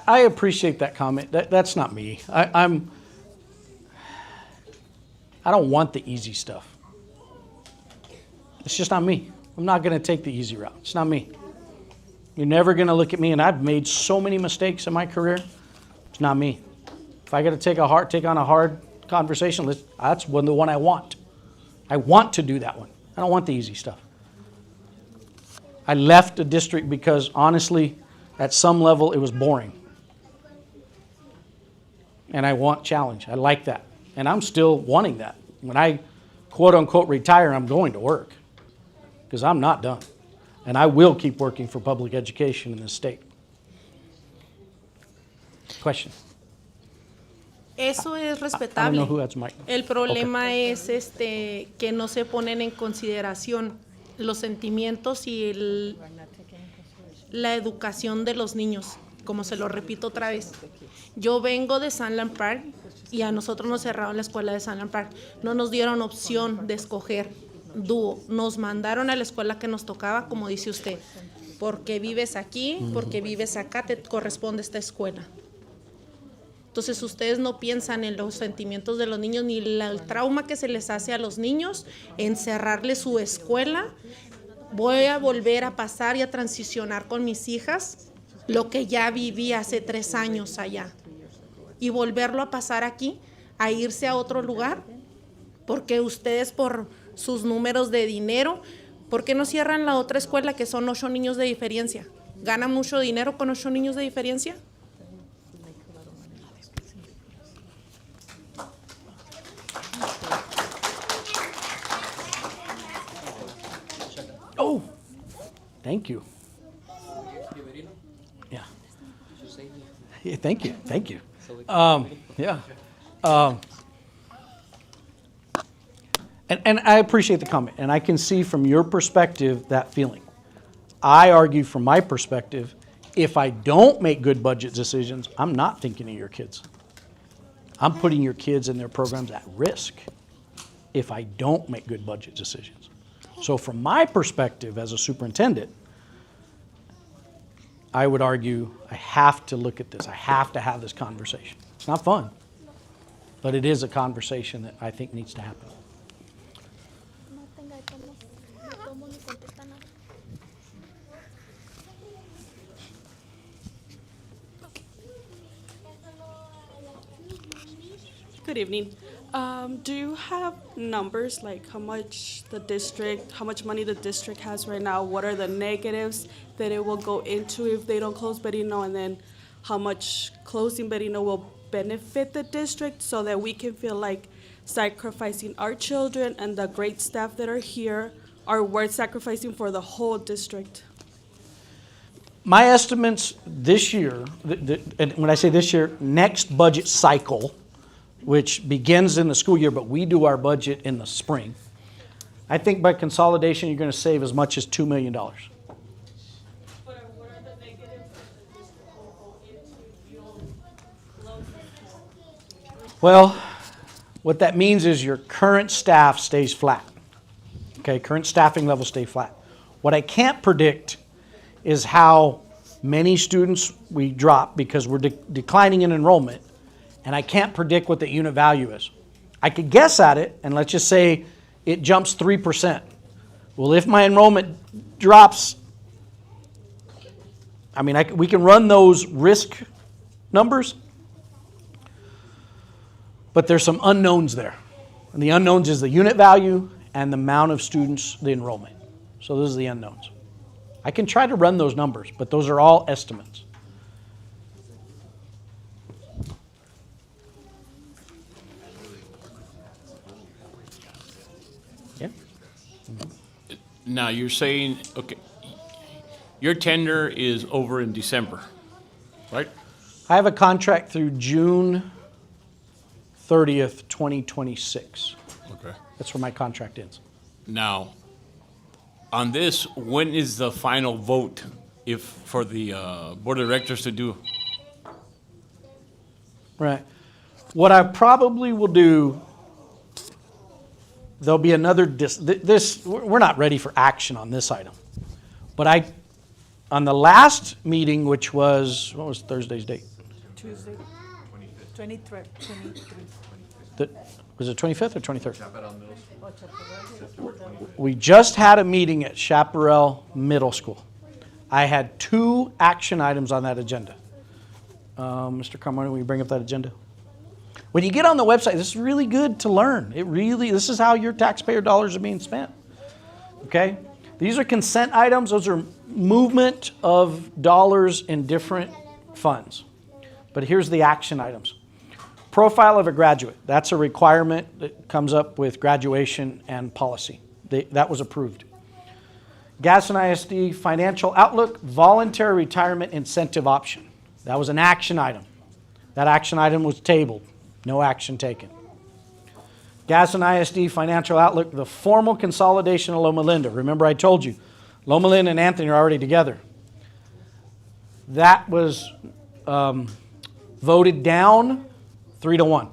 I appreciate that comment. That's not me. I don't want the easy stuff. It's just not me. I'm not going to take the easy route. It's not me. You're never going to look at me, and I've made so many mistakes in my career. It's not me. If I got to take on a hard conversation, that's the one I want. I want to do that one. I don't want the easy stuff. I left a district because, honestly, at some level, it was boring. And I want challenge. I like that. And I'm still wanting that. When I, quote unquote, retire, I'm going to work. Because I'm not done. And I will keep working for public education in this state. Question. Eso es I don't respetable. know who that's Mike. El problema es que no se ponen en consideración los sentimientos y la educación de los niños. Como se lo repito otra vez, yo vengo de Sunland Park y a nosotros nos cerraron la escuela de Sunland Park. No nos dieron opción de escoger dúo. Nos mandaron a la escuela que nos tocaba, como dice usted. Porque vives aquí, porque vives acá, te corresponde esta escuela. Entonces ustedes no piensan en los sentimientos de los niños ni el trauma que se les hace a los niños, en cerrarle su escuela. Voy a volver a pasar y a transicionar con mis hijas lo que ya viví hace 3 años allá y volverlo a pasar aquí, a irse a otro lugar, porque ustedes por sus números de dinero, ¿por qué no cierran la otra escuela que son 8 niños de diferencia? ¿Ganan mucho dinero con 8 niños de diferencia? Oh, thank you. Yeah. Yeah, thank you. Thank you. Yeah. And I appreciate the comment, and I can see from your perspective that feeling. I argue from my perspective, if I don't make good budget decisions, I'm not thinking of your kids. I'm putting your kids and their programs at risk if I don't make good budget decisions. So from my perspective as a superintendent, I would argue I have to look at this. I have to have this conversation. It's not fun, but it is a conversation that I think needs to happen. Good evening. Do you have numbers like how much money the district has right now? What are the negatives that it will go into if they don't close Berino? And then how much closing Berino will benefit the district so that we can feel like sacrificing our children and the great staff that are here are worth sacrificing for the whole district? My estimates this year, and when I say this year, next budget cycle, which begins in the school year, but we do our budget in the spring. I think by consolidation, you're going to save as much as $2 million. Well, what that means is your current staff stays flat. Okay, current staffing levels stay flat. What I can't predict is how many students we drop because we're declining in enrollment, and I can't predict what the unit value is. I could guess at it, and let's just say it jumps 3%. Well, if my enrollment drops, I mean, we can run those risk numbers, but there's some unknowns there. And the unknowns is the unit value and the amount of students, the enrollment. So those are the unknowns. I can try to run those numbers, but those are all estimates. Yeah. Now, you're saying, okay, your tender is over in December, right? I have a contract through June 30th, 2026. Okay. That's where my contract ends. Now, on this, when is the final vote if for the board of directors to do? Right. What I probably will do, there'll be another, we're not ready for action on this item. But on the last meeting, which was, what was Thursday's date? Tuesday, 23. Was it 25th or 23rd? We just had a meeting at Chaparral Middle School. I had 2 action items on that agenda. Mr. Carmona, will you bring up that agenda? When you get on the website, this is really good to learn. This is how your taxpayer dollars are being spent. Okay? These are consent items. Those are movement of dollars in different funds. But here's the action items. Profile of a graduate. That's a requirement that comes up with graduation and policy. That was approved. Gadsden ISD financial outlook, voluntary retirement incentive option. That was an action item. That action item was tabled. No action taken. Gadsden ISD financial outlook, the formal consolidation of Loma Linda. Remember I told you, Loma Linda and Anthony are already together. That was voted down 3-1.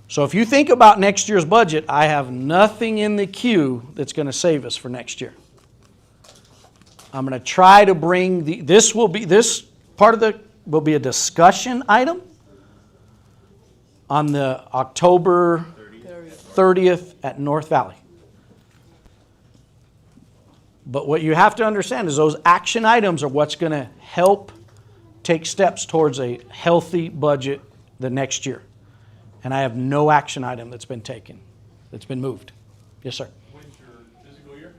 So if you think about next year's budget, I have nothing in the queue that's going to save us for next year. I'm going to try to bring this part of will be a discussion item on the October 30th at North Valley. But what you have to understand is those action items are what's going to help take steps towards a healthy budget the next year. And I have no action item that's been taken, that's been moved. Yes, sir. When's your physical year?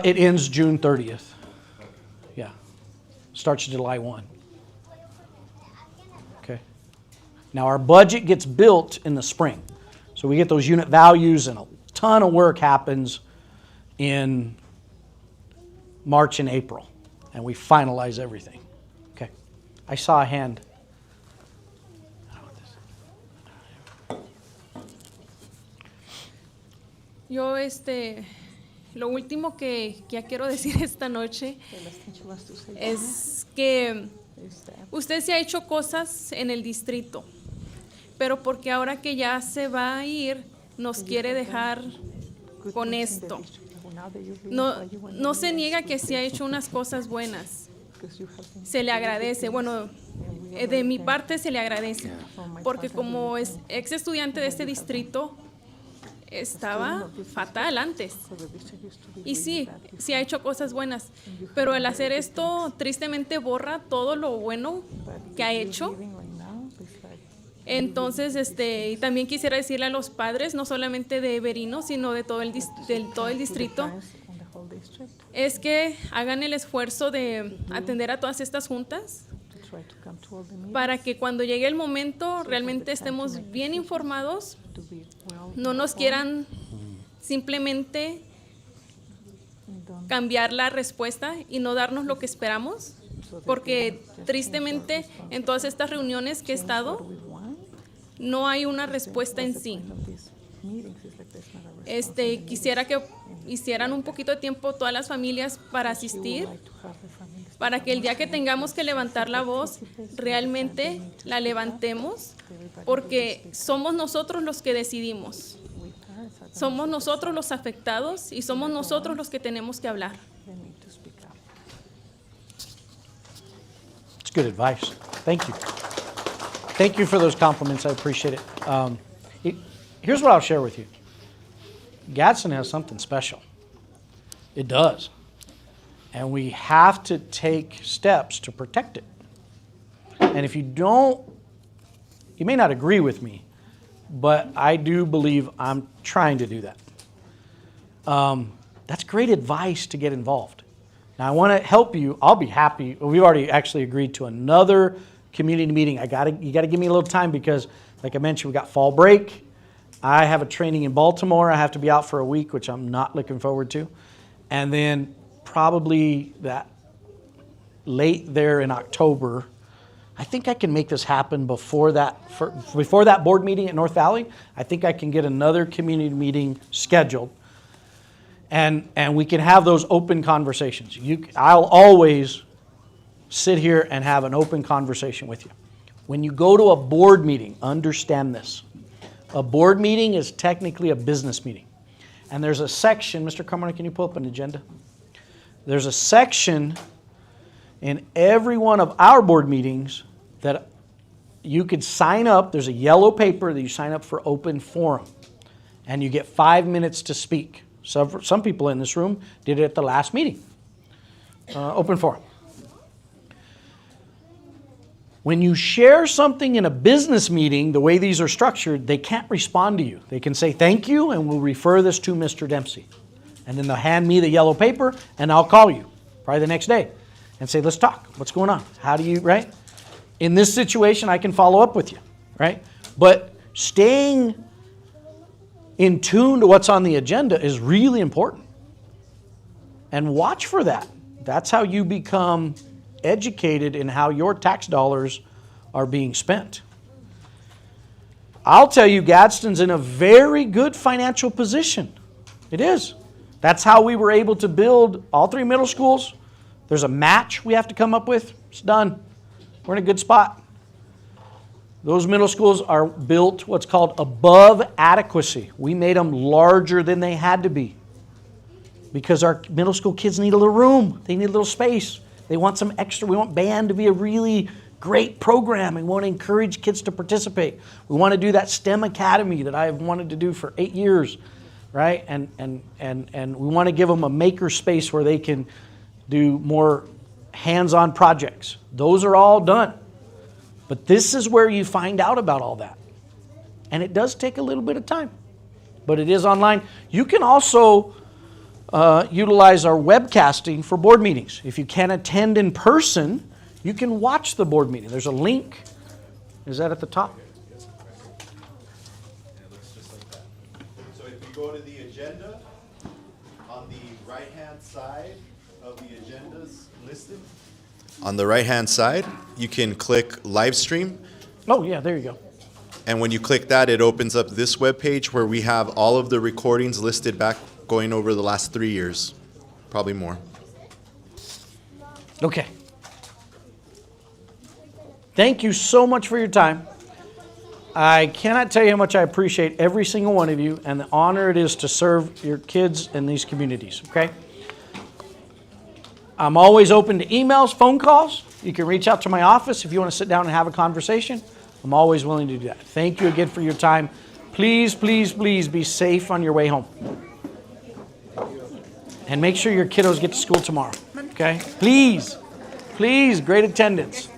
It ends June 30th. Yeah. Starts July 1. Okay. Now our budget gets built in the spring. So we get those unit values and a ton of work happens in March and April. And we finalize everything. Okay. I saw a hand. Yo, lo último que ya quiero decir esta noche es que usted se ha hecho cosas en el distrito, pero porque ahora que ya se va a ir, nos quiere dejar con esto. No se niega que se ha hecho unas cosas buenas. Se le agradece. Bueno, de mi parte se le agradece, porque como es ex estudiante de este distrito, estaba fatal antes. Y sí ha hecho cosas buenas, pero el hacer esto tristemente borra todo lo bueno que ha hecho. Entonces, y también quisiera decirle a los padres, no solamente de Berino, sino de todo el distrito, es que hagan el esfuerzo de atender a todas estas juntas para que cuando llegue el momento realmente estemos bien informados, no nos quieran simplemente cambiar la respuesta y no darnos lo que esperamos, porque tristemente en todas estas reuniones que he estado no hay una respuesta en sí. Quisiera que hicieran un poquito de tiempo todas las familias para asistir, para que el día que tengamos que levantar la voz, realmente la levantemos, porque somos nosotros los que decidimos. Somos nosotros los afectados y somos nosotros los que tenemos que hablar. It's good advice. Thank you. Thank you for those compliments. I appreciate it. Here's what I'll share with you. Gadsden has something special. It does. And we have to take steps to protect it. And if you don't, you may not agree with me, but I do believe I'm trying to do that. That's great advice to get involved. Now, I want to help you. I'll be happy. We've already actually agreed to another community meeting. You got to give me a little time because, like I mentioned, we got fall break. I have a training in Baltimore. I have to be out for a week, which I'm not looking forward to. And then probably that late there in October, I think I can make this happen before that board meeting at North Valley. I think I can get another community meeting scheduled. And we can have those open conversations. I'll always sit here and have an open conversation with you. When you go to a board meeting, understand this. A board meeting is technically a business meeting. And there's a section, Mr. Carmona, can you pull up an agenda? There's a section in every one of our board meetings that you could sign up. There's a yellow paper that you sign up for open forum. And you get 5 minutes to speak. Some people in this room did it at the last meeting. Open forum. When you share something in a business meeting, the way these are structured, they can't respond to you. They can say thank you and we'll refer this to Mr. Dempsey. And then they'll hand me the yellow paper and I'll call you probably the next day and say, let's talk. What's going on? How do you, right? In this situation, I can follow up with you, right? But staying in tune to what's on the agenda is really important. And watch for that. That's how you become educated in how your tax dollars are being spent. I'll tell you, Gadsden's in a very good financial position. It is. That's how we were able to build all 3 middle schools. There's a match we have to come up with. It's done. We're in a good spot. Those middle schools are built what's called above adequacy. We made them larger than they had to be because our middle school kids need a little room. They need a little space. They want some extra. We want band to be a really great program. We want to encourage kids to participate. We want to do that STEM academy that I've wanted to do for 8 years, right? And we want to give them a maker space where they can do more hands-on projects. Those are all done. But this is where you find out about all that. And it does take a little bit of time, but it is online. You can also utilize our webcasting for board meetings. If you can't attend in person, you can watch the board meeting. There's a link. Is that at the top? So if you go to the agenda, on the right-hand side of the agendas listed, on the right-hand side, you can click live stream. Oh, yeah, there you go. And when you click that, it opens up this webpage where we have all of the recordings listed back going over the last 3 years, probably more. Okay. Thank you so much for your time. I cannot tell you how much I appreciate every single one of you and the honor it is to serve your kids in these communities, okay? I'm always open to emails, phone calls. You can reach out to my office if you want to sit down and have a conversation. I'm always willing to do that. Thank you again for your time. Please, please, please be safe on your way home. And make sure your kiddos get to school tomorrow, okay? Please, please, great attendance.